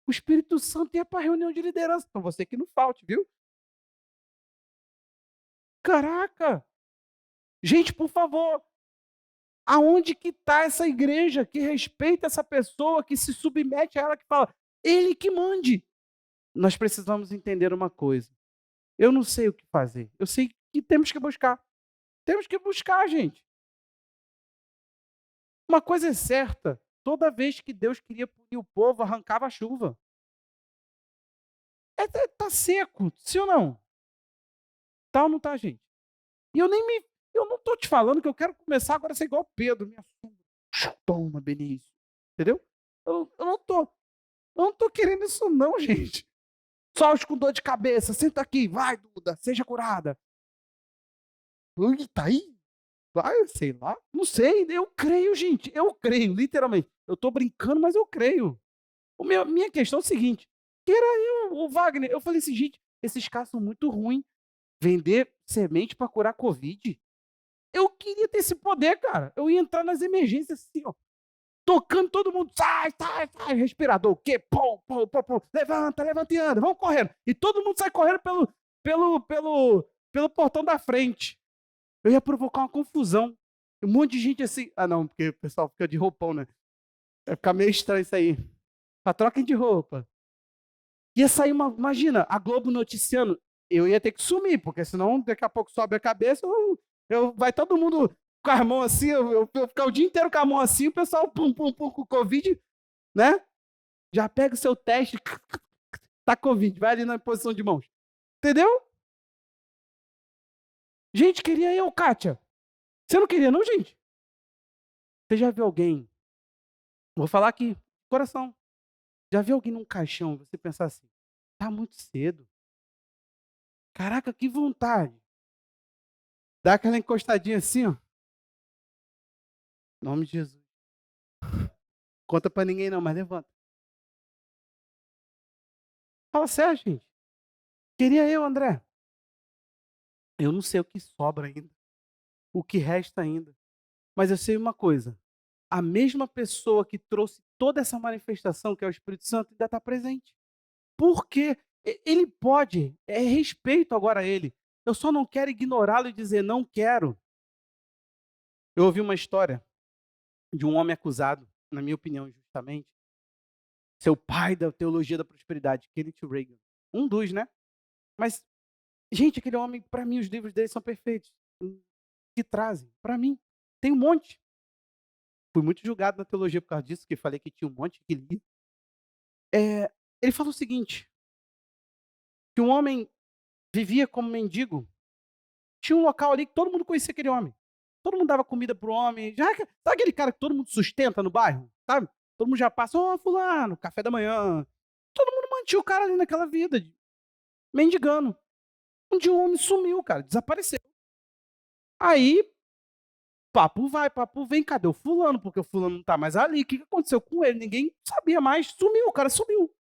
O Espírito Santo ia para a reunião de liderança. Então você que não falte, viu? Caraca! Gente, por favor, aonde que está essa igreja que respeita essa pessoa, que se submete a ela, que fala, ele que mande? Nós precisamos entender uma coisa. Eu não sei o que fazer. Eu sei que temos que buscar. Temos que buscar, gente. Uma coisa é certa. Toda vez que Deus queria punir o povo, arrancava a chuva. Tá seco, sim ou não? Tá ou não tá, gente? E eu não tô te falando que eu quero começar agora a ser igual Pedro, me assumo. Toma, Benício. Entendeu? Eu não tô querendo isso não, gente. Só os com dor de cabeça, senta aqui, vai, Duda, seja curada. Ui, tá aí? Vai, sei lá. Não sei, eu creio, gente. Eu creio, literalmente. Eu tô brincando, mas eu creio. Minha questão é o seguinte: que era eu, o Wagner. Eu falei assim, gente, esses caras são muito ruins. Vender semente para curar Covid. Eu queria ter esse poder, cara. Eu ia entrar nas emergências assim, ó. Tocando todo mundo. Sai, sai, sai. Respirador. O quê? Pô, pô, pô, pô. Levanta, levanta e anda. Vamos correndo. E todo mundo sai correndo pelo portão da frente. Eu ia provocar uma confusão. Um monte de gente assim. Ah, não, porque o pessoal fica de roupão, né? Vai ficar meio estranho isso aí. Troquem de roupa. Ia sair uma. Imagina, a Globo noticiando. Eu ia ter que sumir, porque senão daqui a pouco sobe a cabeça, vai todo mundo com as mãos assim, eu ficar o dia inteiro com a mão assim, o pessoal pum, pum, pum, com Covid, né? Já pega o seu teste, tá Covid, vai ali na posição de mãos. Entendeu? Gente, queria eu, Kátia. Você não queria, não, gente? Você já viu alguém? Vou falar aqui, coração. Já viu alguém num caixão, você pensar assim, tá muito cedo. Caraca, que vontade. Dá aquela encostadinha assim, ó. Em nome de Jesus. Conta pra ninguém não, mas levanta. Fala sério, gente. Queria eu, André. Eu não sei o que sobra ainda. O que resta ainda. Mas eu sei uma coisa. A mesma pessoa que trouxe toda essa manifestação, que é o Espírito Santo, ainda está presente. Porque ele pode, é respeito agora a ele. Eu só não quero ignorá-lo e dizer não quero. Eu ouvi uma história de um homem acusado, na minha opinião, justamente, ser o pai da teologia da prosperidade, Kenneth Reagan. Um dos, né? Mas, gente, aquele homem, para mim, os livros dele são perfeitos. Que trazem, para mim. Tem um monte. Fui muito julgado na teologia por causa disso, que falei que tinha um monte que lia. Ele falou o seguinte, que um homem vivia como mendigo. Tinha um local ali que todo mundo conhecia aquele homem. Todo mundo dava comida pro homem. Sabe aquele cara que todo mundo sustenta no bairro? Sabe? Todo mundo já passa, fulano, café da manhã. Todo mundo mantinha o cara ali naquela vida, mendigando. Um dia o homem sumiu, cara, desapareceu. Aí, papo vai, papo vem, cadê o fulano? Porque o fulano não tá mais ali. O que aconteceu com ele? Ninguém sabia mais. Sumiu, o cara sumiu.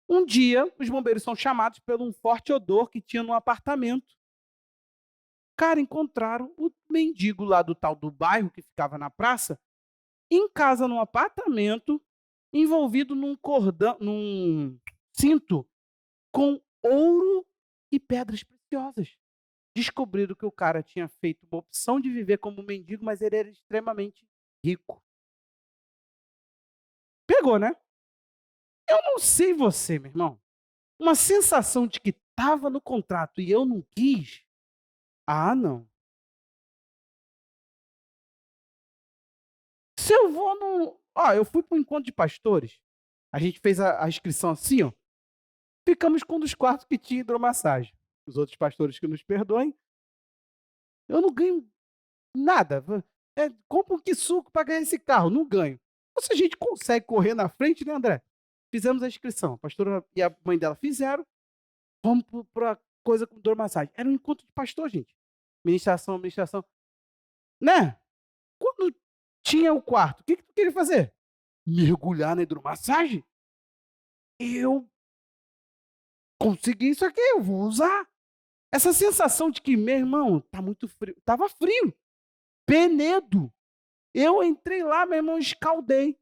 Um dia, os bombeiros são chamados pelo um forte odor que tinha no apartamento. Cara, encontraram o mendigo lá do tal do bairro que ficava na praça, em casa, num apartamento, envolvido num cordão, num cinto com ouro e pedras preciosas. Descobriram que o cara tinha feito uma opção de viver como mendigo, mas ele era extremamente rico. Pegou, né? Eu não sei você, meu irmão. Uma sensação de que estava no contrato e eu não quis. Ah, não. Se eu vou no. Eu fui para um encontro de pastores. A gente fez a inscrição assim, ó. Ficamos com um dos quartos que tinha hidromassagem. Os outros pastores que nos perdoem. Eu não ganho nada. Compra um suco para ganhar esse carro, não ganho. Ou se a gente consegue correr na frente, né, André? Fizemos a inscrição. A pastora e a mãe dela fizeram. Vamos para coisa com hidromassagem. Era um encontro de pastor, gente. Ministração, ministração. Né? Quando tinha o quarto, o que tu queria fazer? Mergulhar na hidromassagem? Eu consegui isso aqui, eu vou usar. Essa sensação de que, meu irmão, tá muito frio. Tava frio. Penedo. Eu entrei lá, meu irmão, escaldei.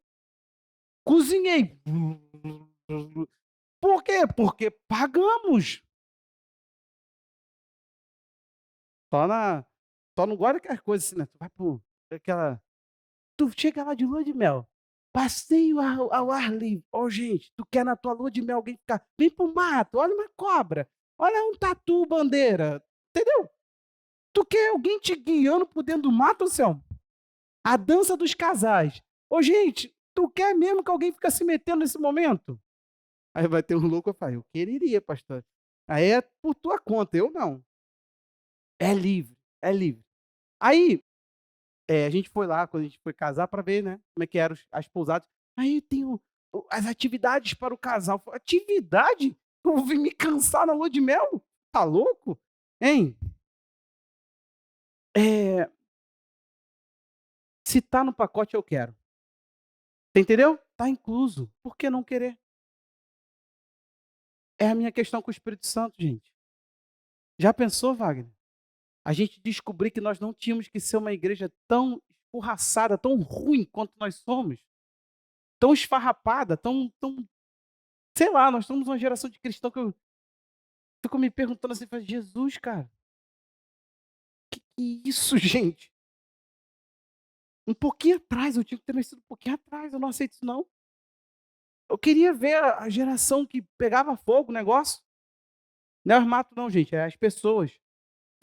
Cozinhei. Por quê? Porque pagamos. Só na só não gosta daquelas coisas assim, né, tu vai para aquela tu chega lá de lua de mel, passeio ao ar livre. Ô, gente, tu quer na tua lua de mel alguém ficar: "Vem para o mato, olha uma cobra, olha um tatu bandeira", entendeu? Tu quer alguém te guiando por dentro do mato, Anselmo? A dança dos casais. Ô, gente, tu quer mesmo que alguém fica se metendo nesse momento? Aí vai ter um louco, eu falo: "Eu quereria, pastor". Aí é por tua conta, eu não. É livre, é livre. Aí a gente foi lá, quando a gente foi casar, para ver, né, como é que eram as pousadas. Aí tem as atividades para o casal. Eu falei: "Atividade? Eu vou vir me cansar na lua de mel? Tá louco? Hein?" Eh, Se tá no pacote, eu quero. Você entendeu? Tá incluso. Por que não querer? É a minha questão com o Espírito Santo, gente. Já pensou, Wagner? A gente descobrir que nós não tínhamos que ser uma igreja tão escorraçada, tão ruim quanto nós somos, tão esfarrapada, tão sei lá, nós somos uma geração de cristão que eu fico me perguntando assim, falei: "Jesus, cara, que isso, gente? Um pouquinho atrás, eu tinha que ter nascido um pouquinho atrás, eu não aceito isso não". Eu queria ver a geração que pegava fogo o negócio. Não é os matos não, gente, é as pessoas.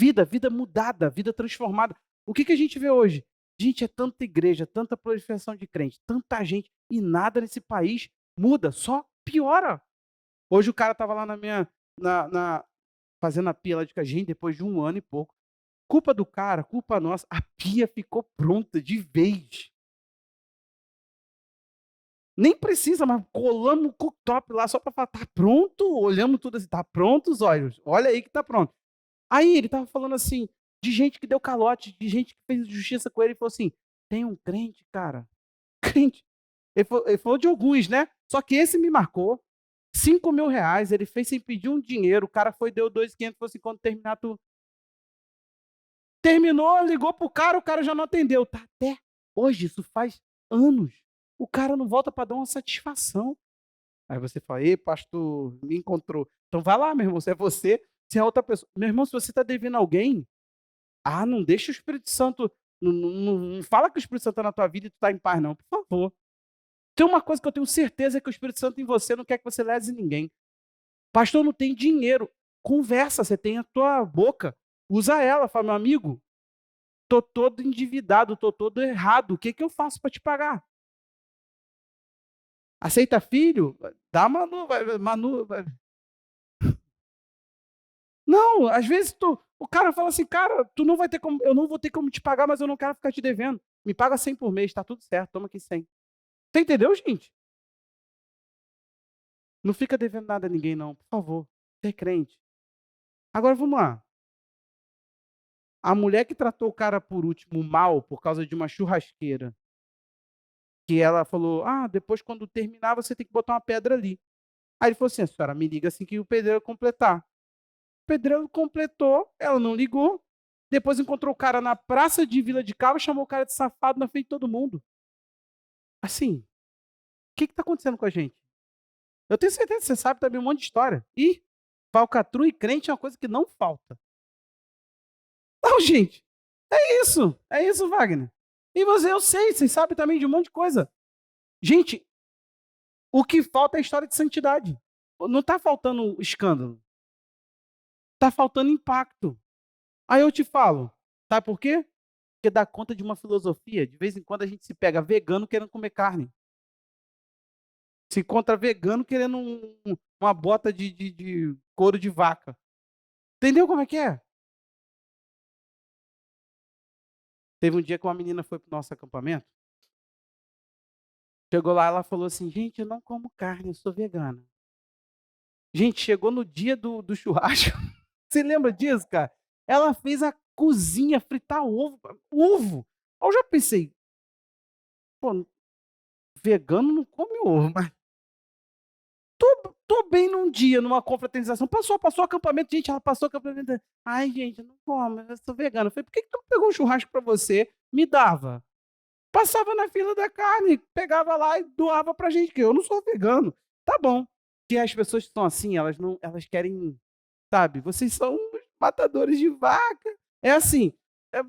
Vida mudada, vida transformada. O que a gente vê hoje? Gente, é tanta igreja, tanta proliferação de crente, tanta gente, e nada nesse país muda, só piora. Hoje o cara estava lá na fazendo a pia lá de casa, gente, depois de 1 ano e pouco. Culpa do cara, culpa nossa, a pia ficou pronta de vez. Nem precisa, mas colamos o cooktop lá só para falar: "Tá pronto?". Olhamos tudo assim: "Tá pronto, olhos. Olha aí que tá pronto". Aí ele estava falando assim, de gente que deu calote, de gente que fez justiça com ele, e falou assim: "Tem um crente, cara, crente". Ele falou de alguns, né, só que esse me marcou. R$ 5.000, ele fez sem pedir um dinheiro, o cara foi, deu 2.500, falou assim: "Quando terminar tu". Terminou, ligou pro cara, o cara já não atendeu. Tá até hoje, isso faz anos. O cara não volta para dar uma satisfação. Aí você fala: "Ei, pastor, me encontrou". Então vai lá, meu irmão, se é você, se é outra pessoa. Meu irmão, se você está devendo alguém, não deixa o Espírito Santo, não fala que o Espírito Santo está na tua vida e tu está em paz não, por favor. Tem uma coisa que eu tenho certeza, é que o Espírito Santo em você não quer que você lese ninguém. Pastor, não tem dinheiro. Conversa, você tem a tua boca. Usa ela, fala: "Meu amigo, tô todo endividado, tô todo errado, o que que eu faço para te pagar? Aceita filho? Dá Manu, Manu vai". Não, às vezes o cara fala assim: "Cara, tu não vai ter como, eu não vou ter como te pagar, mas eu não quero ficar te devendo. Me paga 100 por mês, tá tudo certo, toma aqui 100". Você entendeu, gente? Não fica devendo nada a ninguém não, por favor. Ser crente. Agora vamos lá. A mulher que tratou o cara por último mal por causa de uma churrasqueira, que ela falou: depois quando terminar você tem que botar uma pedra ali". Aí ele falou assim: "A senhora me liga assim que o pedreiro completar". O pedreiro completou, ela não ligou, depois encontrou o cara na praça de Vila de Cabo, chamou o cara de safado na frente de todo mundo. Assim, o que está acontecendo com a gente? Eu tenho certeza que você sabe também um monte de história. E falcatrua e crente é uma coisa que não falta. Não, gente, é isso, Wagner. E você, eu sei, vocês sabem também de um monte de coisa. Gente, o que falta é história de santidade. Não está faltando escândalo, está faltando impacto. Aí eu te falo, sabe por quê? Porque dá conta de uma filosofia. De vez em quando a gente se pega vegano querendo comer carne. Se encontra vegano querendo uma bota de couro de vaca. Entendeu como é que é? Teve um dia que uma menina foi pro nosso acampamento, chegou lá, ela falou assim: "Gente, eu não como carne, eu sou vegana". Gente, chegou no dia do churrasco, você lembra disso, cara? Ela fez a cozinha fritar ovo. Eu já pensei: "Pô, vegano não come ovo", mas tô bem num dia, numa confraternização, passou o acampamento, gente, ela passou o acampamento, "Ai gente, eu não como, eu sou vegana". Eu falei: "Por que que tu não pegou um churrasco pra você, me dava?". Passava na fila da carne, pegava lá e doava pra gente, que eu não sou vegano. Tá bom. Que as pessoas que são assim, elas querem, sabe, vocês são uns matadores de vaca. É assim,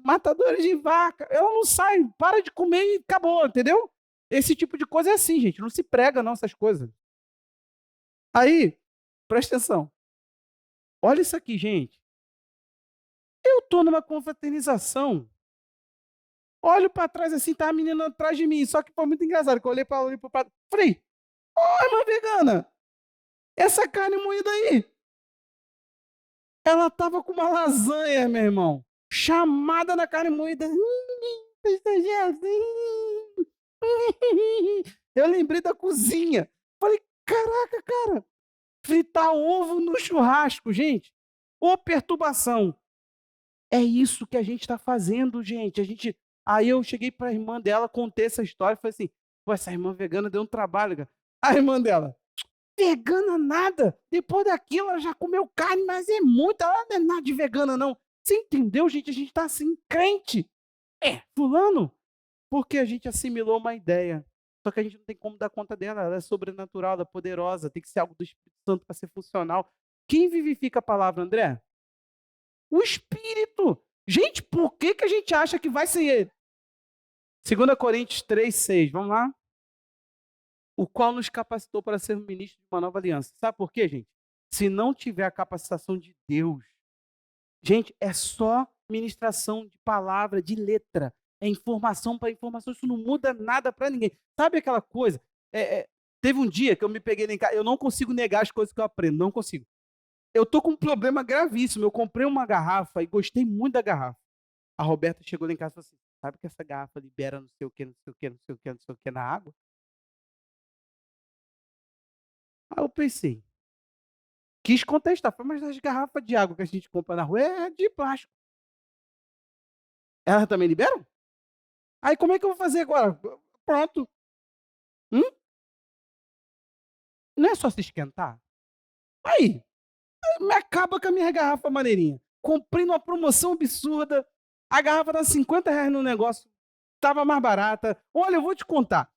matadores de vaca. Ela não sai, para de comer e acabou, entendeu? Esse tipo de coisa é assim, gente. Não se prega, não, essas coisas. Aí, presta atenção. Olha isso aqui, gente. Eu tô numa confraternização. Olho pra trás assim, tá a menina atrás de mim. Só que foi muito engraçado, que eu olhei pra ela, olhei pro prato. Falei, ô, irmã vegana, essa carne moída aí, ela tava com uma lasanha, meu irmão. Chamada na carne moída. Eu lembrei da cozinha. Falei, caraca, cara, fritar ovo no churrasco, gente. Ô perturbação. É isso que a gente está fazendo, gente. Aí eu cheguei para a irmã dela, contei essa história, falei assim: "Pô, essa irmã vegana deu um trabalho, cara". A irmã dela: "Vegana nada. Depois daquilo ela já comeu carne, mas é muito, ela não é nada de vegana não". Você entendeu, gente? A gente está assim, crente. É, fulano, porque a gente assimilou uma ideia. Só que a gente não tem como dar conta dela. Ela é sobrenatural, ela é poderosa, tem que ser algo do Espírito Santo para ser funcional. Quem vivifica a palavra, André? O Espírito. Gente, por que que a gente acha que vai ser ele? 2 Coríntios 3:6, vamos lá? O qual nos capacitou para ser ministro de uma nova aliança. Sabe por quê, gente? Se não tiver a capacitação de Deus, gente, é só ministração de palavra, de letra, é informação para informação, isso não muda nada para ninguém. Sabe aquela coisa? Teve um dia que eu me peguei em casa, eu não consigo negar as coisas que eu aprendo, não consigo. Eu tô com um problema gravíssimo, eu comprei uma garrafa e gostei muito da garrafa. A Roberta chegou lá em casa e falou assim: "Sabe que essa garrafa libera não sei o que, não sei o que, não sei o que, não sei o que na água?". Aí eu pensei, quis contestar, falei: "Mas as garrafas de água que a gente compra na rua é de plástico. Elas também liberam? Aí como é que eu vou fazer agora?". Pronto. Hum? Não é só se esquentar? Aí, me acaba com a minha garrafa maneirinha. Comprei numa promoção absurda, a garrafa tá R$ 50 no negócio, estava mais barata. Olha, eu vou te contar,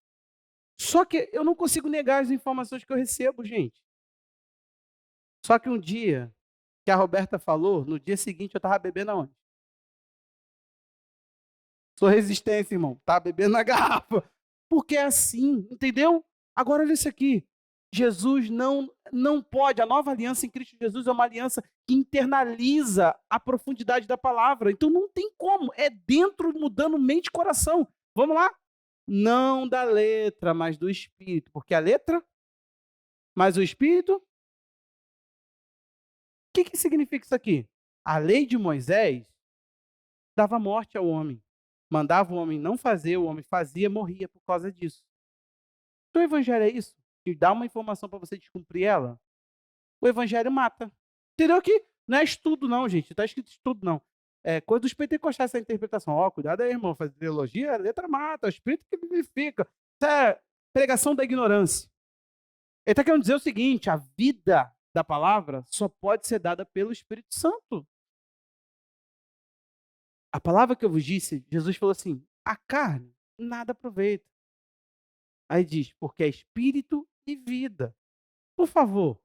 só que eu não consigo negar as informações que eu recebo, gente. Só que um dia, que a Roberta falou, no dia seguinte eu estava bebendo aonde? Sou resistência, irmão. Estava bebendo na garrafa. Porque é assim, entendeu? Agora olha isso aqui. Jesus não pode, a nova aliança em Cristo Jesus é uma aliança que internaliza a profundidade da palavra. Então não tem como, é dentro mudando mente e coração. Vamos lá? Não da letra, mas do espírito, porque a letra, mas o espírito, o que que significa isso aqui? A lei de Moisés dava morte ao homem. Mandava o homem não fazer, o homem fazia, morria por causa disso. Então o evangelho é isso? Que dá uma informação para você descumprir ela? O evangelho mata. Entendeu que não é estudo não, gente, não está escrito estudo não. É coisa dos pentecostais essa interpretação. Ó, cuidado aí, irmão, fazer teologia, a letra mata, o espírito que vivifica. Isso é pregação da ignorância. Ele está querendo dizer o seguinte: a vida da palavra só pode ser dada pelo Espírito Santo. A palavra que eu vos disse, Jesus falou assim: a carne nada aproveita. Aí diz, porque é espírito e vida. Por favor,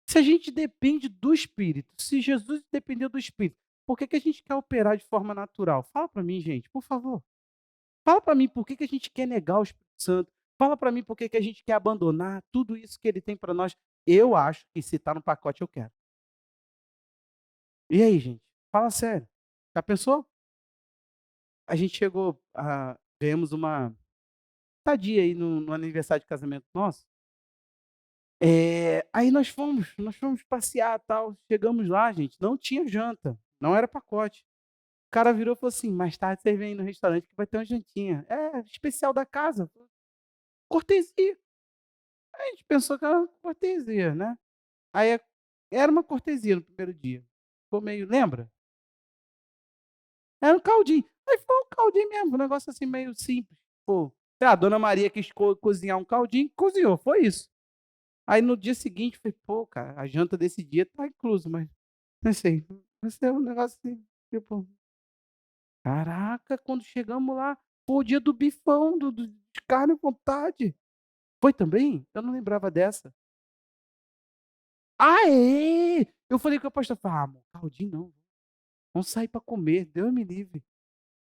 se a gente depende do espírito, se Jesus dependeu do espírito, por que que a gente quer operar de forma natural? Fala para mim, gente, por favor. Fala para mim por que que a gente quer negar o Espírito Santo. Fala para mim por que que a gente quer abandonar tudo isso que ele tem para nós. Eu acho que se está no pacote, eu quero. E aí, gente? Fala sério. Já pensou? A gente chegou a ganhamos uma estadia aí no aniversário de casamento nosso. Aí nós fomos passear, tal, chegamos lá, gente, não tinha janta, não era pacote. cara virou e falou assim: "Mais tarde vocês vêm aí no restaurante que vai ter uma jantinha. É, especial da casa, cortesia". Aí a gente pensou que era uma cortesia, né. Aí era uma cortesia no primeiro dia. Ficou meio lembra? Era um caldinho. Aí foi um caldinho mesmo, um negócio assim meio simples. Pô, a dona Maria quis cozinhar um caldinho, cozinhou, foi isso. Aí no dia seguinte, falei: "Pô, cara, a janta desse dia tá incluso", mas pensei, vai ser um negócio assim, tipo, caraca, quando chegamos lá, foi o dia do bifão, de carne à vontade. Foi também? Eu não lembrava dessa. Ah, é? Eu falei com a pastora, falei: "Ah, amor, caldinho não, vamos sair para comer, Deus me livre".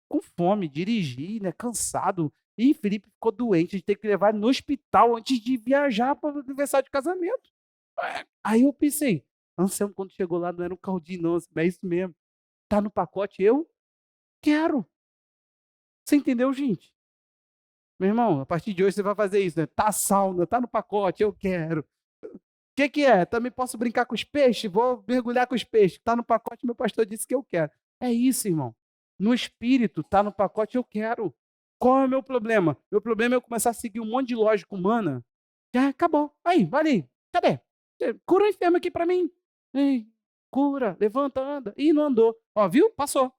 Com fome, dirigir, né, cansado. E Felipe ficou doente, a gente teve que levar ele no hospital antes de viajar para o aniversário de casamento. Aí eu pensei: Anselmo quando chegou lá não era um caldinho não, é isso mesmo, tá no pacote, eu quero. Você entendeu, gente? Meu irmão, a partir de hoje você vai fazer isso, né, tá sauna, tá no pacote, eu quero. Que é? Também posso brincar com os peixes? Vou mergulhar com os peixes. Está no pacote, meu pastor disse que eu quero. É isso, irmão. No espírito, está no pacote, eu quero. Qual é o meu problema? Meu problema é eu começar a seguir um monte de lógica humana. Já acabou. Aí, vai ali. Cadê? Cura o enfermo aqui para mim. Ei, cura, levanta, anda. Ih, não andou. Ó, viu? Passou.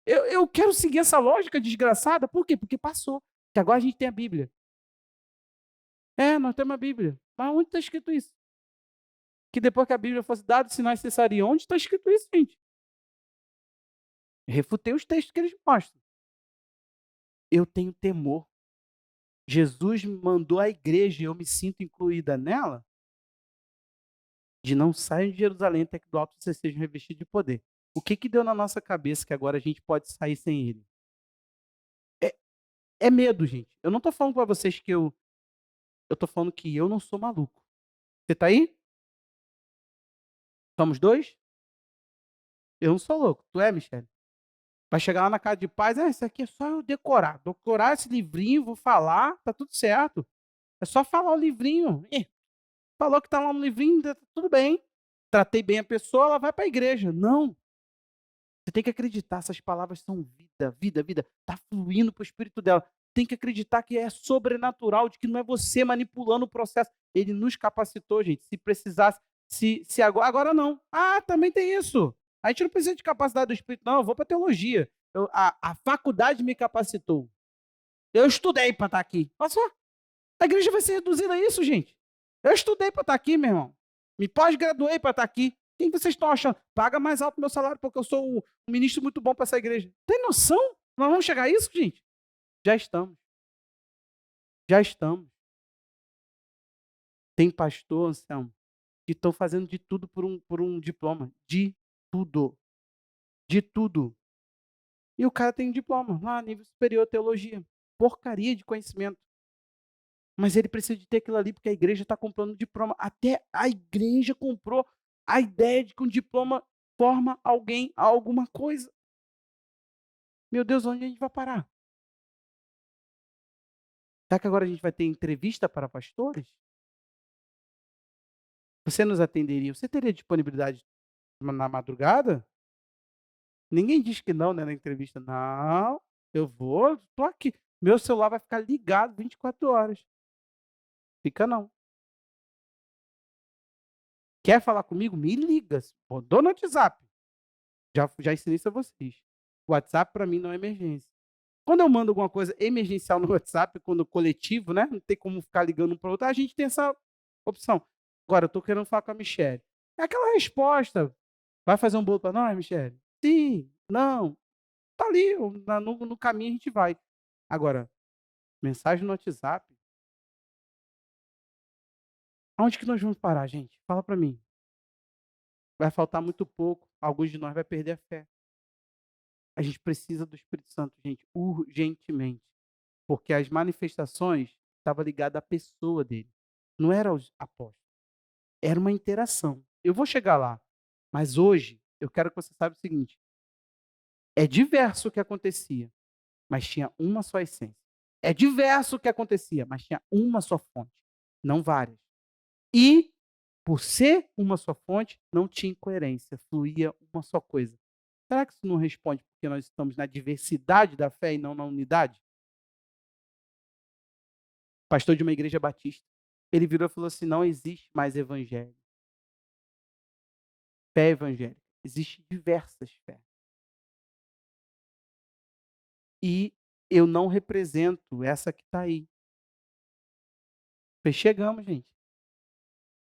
Eu quero seguir essa lógica desgraçada. Por quê? Porque passou. Que agora a gente tem a Bíblia. É, nós temos a Bíblia. Mas onde está escrito isso? Que depois que a Bíblia fosse dada, os sinais cessariam. Onde está escrito isso, gente? Refutei os textos que eles mostram. Eu tenho temor. Jesus me mandou à igreja e eu me sinto incluída nela, de não sair de Jerusalém até que do alto vocês sejam revestidos de poder. O que que deu na nossa cabeça que agora a gente pode sair sem ele? É, é medo, gente. Eu não estou falando para vocês que eu estou falando que eu não sou maluco. Você está aí? Somos dois? Eu não sou louco. Tu é, Michele? Vai chegar lá na casa de paz, isso aqui é só eu decorar. Decorar esse livrinho, vou falar, tá tudo certo. É só falar o livrinho. Falou que tá lá no livrinho, tá tudo bem. Tratei bem a pessoa, ela vai para a igreja. Não. Você tem que acreditar, essas palavras são vida, vida, vida. Tá fluindo para o espírito dela. Tem que acreditar que é sobrenatural, de que não é você manipulando o processo. Ele nos capacitou, gente. Se precisasse, se agora não. Ah, também tem isso. A gente não precisa de capacidade do espírito, não. Eu vou para teologia. A faculdade me capacitou. Eu estudei para estar aqui. Olha só. A igreja vai ser reduzida a isso, gente. Eu estudei para estar aqui, meu irmão. Me pós-graduei para estar aqui. Quem vocês estão achando? Paga mais alto o meu salário porque eu sou um ministro muito bom para essa igreja. Tem noção? Nós vamos chegar a isso, gente? Já estamos. Já estamos. Tem pastor, Anselmo, que estão fazendo de tudo por um diploma. De tudo. De tudo. E o cara tem um diploma lá, nível superior, teologia. Porcaria de conhecimento. Mas ele precisa de ter aquilo ali, porque a igreja está comprando um diploma. Até a igreja comprou a ideia de que um diploma forma alguém a alguma coisa. Meu Deus, onde a gente vai parar? Será que agora a gente vai ter entrevista para pastores? Você nos atenderia? Você teria disponibilidade na madrugada? Ninguém diz que não, né, na entrevista. Não, eu vou, estou aqui. Meu celular vai ficar ligado 24 horas. Fica não. Quer falar comigo? Me liga. Mandou no WhatsApp. Já ensinei isso a vocês. O WhatsApp para mim não é emergência. Quando eu mando alguma coisa emergencial no WhatsApp, quando coletivo, né, não tem como ficar ligando um para o outro, a gente tem essa opção. Agora, eu estou querendo falar com a Michelle. É aquela resposta. Vai fazer um bolo para nós, Michelle? Sim, não. Tá ali, no caminho a gente vai. Agora, mensagem no WhatsApp. Aonde que nós vamos parar, gente? Fala para mim. Vai faltar muito pouco. Alguns de nós vai perder a fé. A gente precisa do Espírito Santo, gente, urgentemente. Porque as manifestações estavam ligadas à pessoa dele. Não era os apóstolos. Era uma interação. Eu vou chegar lá. Mas hoje, eu quero que você saiba o seguinte. É diverso o que acontecia, mas tinha uma só essência. É diverso o que acontecia, mas tinha uma só fonte, não várias. E, por ser uma só fonte, não tinha incoerência, fluía uma só coisa. Será que isso não responde porque nós estamos na diversidade da fé e não na unidade? Pastor de uma igreja batista, ele virou e falou assim: não existe mais evangelho, fé evangélica. Existem diversas fés. E eu não represento essa que está aí. Pois chegamos, gente.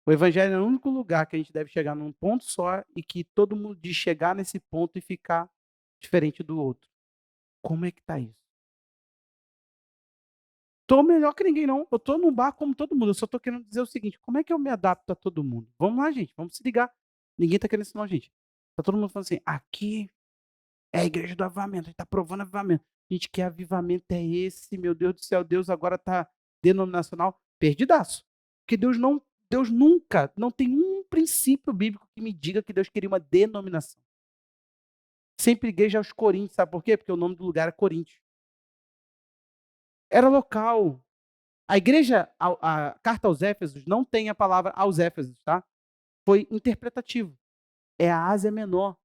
O evangelho é o único lugar que a gente deve chegar num ponto só e que todo mundo diz chegar nesse ponto e ficar diferente do outro. Como é que está isso? Tô melhor que ninguém não, eu tô num bar como todo mundo, eu só tô querendo dizer o seguinte, como é que eu me adapto a todo mundo? Vamos lá, gente, vamos se ligar. Ninguém tá querendo isso não, gente. Tá todo mundo falando assim, aqui é a igreja do avivamento, a gente tá provando avivamento. Gente, que avivamento é esse? Meu Deus do céu, Deus agora tá denominacional, perdidaço. Porque Deus nunca, não tem um princípio bíblico que me diga que Deus queria uma denominação. Sempre igreja aos Coríntios, sabe por quê? Porque o nome do lugar é Coríntios. Era local. A igreja, a carta aos Éfesos, não tem a palavra aos Éfesos, tá? Foi interpretativo. É a Ásia Menor.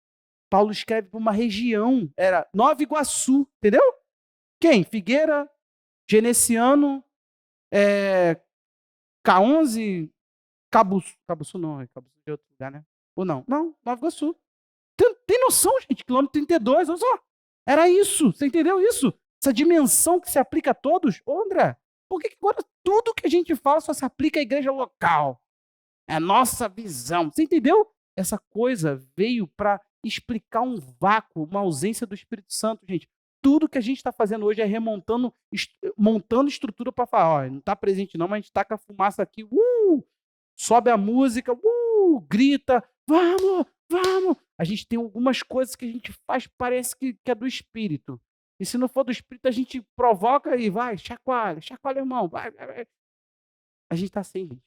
Paulo escreve para uma região, era Nova Iguaçu, entendeu? Quem? Figueira, Genesiano, K11, Cabuçu. Cabuçu não, é Cabuçu de outro lugar, né? Ou não? Não, Nova Iguaçu. Tem noção, gente? Quilômetro 32, olha só. Era isso, você entendeu isso? Essa dimensão que se aplica a todos. Ô, André, por que agora tudo que a gente fala só se aplica à igreja local? É a nossa visão. Você entendeu? Essa coisa veio para explicar um vácuo, uma ausência do Espírito Santo, gente. Tudo que a gente está fazendo hoje é remontando, montando estrutura para falar, ó, não está presente não, mas a gente taca a fumaça aqui, sobe a música, grita, vamos, vamos. A gente tem algumas coisas que a gente faz, parece que é do Espírito. E se não for do Espírito, a gente provoca e vai, chacoalha, chacoalha, irmão, vai, vai, vai. A gente está assim, gente.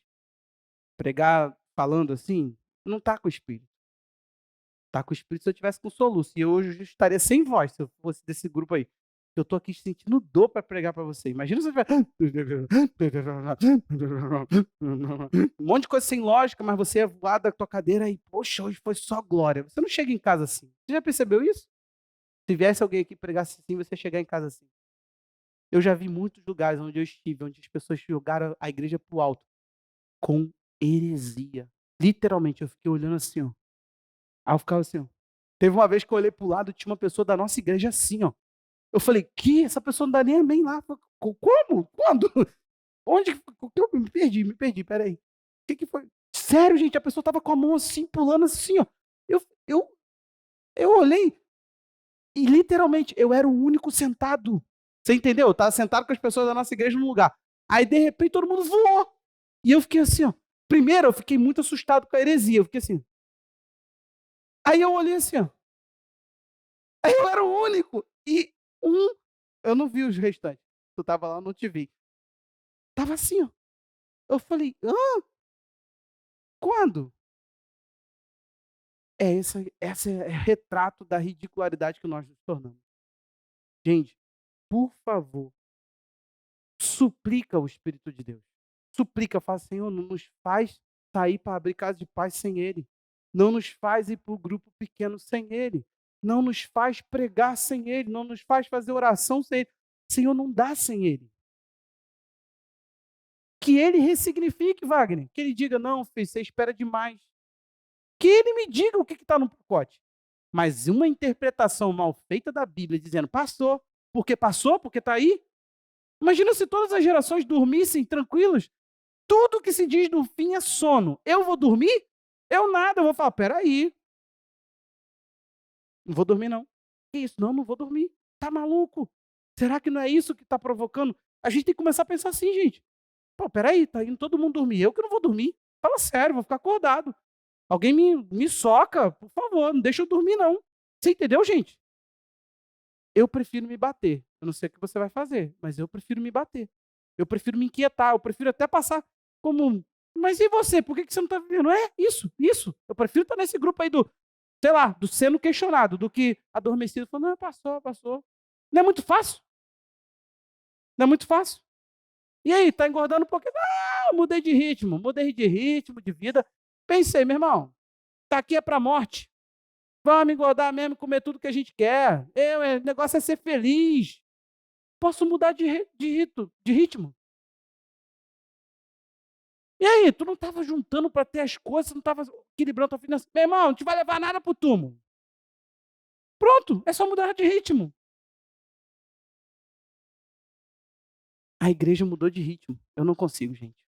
Pregar falando assim, não está com o Espírito. Está com o Espírito se eu tivesse com soluço. E hoje eu estaria sem voz se eu fosse desse grupo aí. Eu estou aqui sentindo dor para pregar para você. Imagina se eu tiver. Um monte de coisa sem lógica, mas você é voado da tua cadeira e, poxa, hoje foi só glória. Você não chega em casa assim. Você já percebeu isso? Se viesse alguém aqui e pregasse assim, você ia chegar em casa assim. Eu já vi muitos lugares onde eu estive, onde as pessoas jogaram a igreja para o alto com heresia. Literalmente, eu fiquei olhando assim, ó. Aí eu ficava assim, ó. Teve uma vez que eu olhei pro lado, tinha uma pessoa da nossa igreja assim, ó. Eu falei, que? Essa pessoa não dá nem amém lá. Como? Quando? Onde? Eu me perdi, peraí. O que foi? Sério, gente, a pessoa tava com a mão assim, pulando assim, ó. Eu, eu, eu olhei e literalmente eu era o único sentado. Você entendeu? Eu tava sentado com as pessoas da nossa igreja no lugar. Aí, de repente, todo mundo voou. E eu fiquei assim, ó. Primeiro, eu fiquei muito assustado com a heresia. Eu fiquei assim. Aí eu olhei assim, ó. Aí eu era o único. E eu não vi os restantes. Tu tava lá, eu não te vi. Tava assim, ó. Eu falei, quando? Essa é retrato da ridicularidade que nós nos tornamos. Gente, por favor, suplica o Espírito de Deus. Suplica, fala, Senhor, não nos faz sair para abrir casa de paz sem Ele. Não nos faz ir para o grupo pequeno sem Ele. Não nos faz pregar sem Ele. Não nos faz fazer oração sem Ele. Senhor, não dá sem Ele. Que Ele ressignifique, Wagner. Que Ele diga, não, filho, você espera demais. Que Ele me diga o que está no pacote. Mas uma interpretação mal feita da Bíblia, dizendo, passou, porque está aí. Imagina se todas as gerações dormissem tranquilos. Tudo que se diz no fim é sono. Eu vou dormir? Eu nada, eu vou falar, peraí. Não vou dormir, não. Que isso? Não, não vou dormir. Tá maluco? Será que não é isso que está provocando? A gente tem que começar a pensar assim, gente. Pô, peraí, tá indo todo mundo dormir. Eu que não vou dormir. Fala sério, vou ficar acordado. Alguém me soca, por favor, não deixa eu dormir, não. Você entendeu, gente? Eu prefiro me bater. Eu não sei o que você vai fazer, mas eu prefiro me bater. Eu prefiro me inquietar, eu prefiro até passar como. Mas e você? Por que você não está vivendo? É isso, isso. Eu prefiro estar nesse grupo aí do, sei lá, do sendo questionado, do que adormecido. Falando, não, passou, passou. Não é muito fácil? Não é muito fácil? E aí, tá engordando um pouquinho? Não, mudei de ritmo, de vida. Pensei, meu irmão, tá aqui é para a morte. Vamos engordar mesmo, comer tudo que a gente quer. O negócio é ser feliz. Posso mudar de ritmo. E aí, tu não estava juntando para ter as coisas, não estava equilibrando a tua finança. Meu irmão, não te vai levar nada para o túmulo. Pronto, é só mudar de ritmo. A igreja mudou de ritmo. Eu não consigo, gente.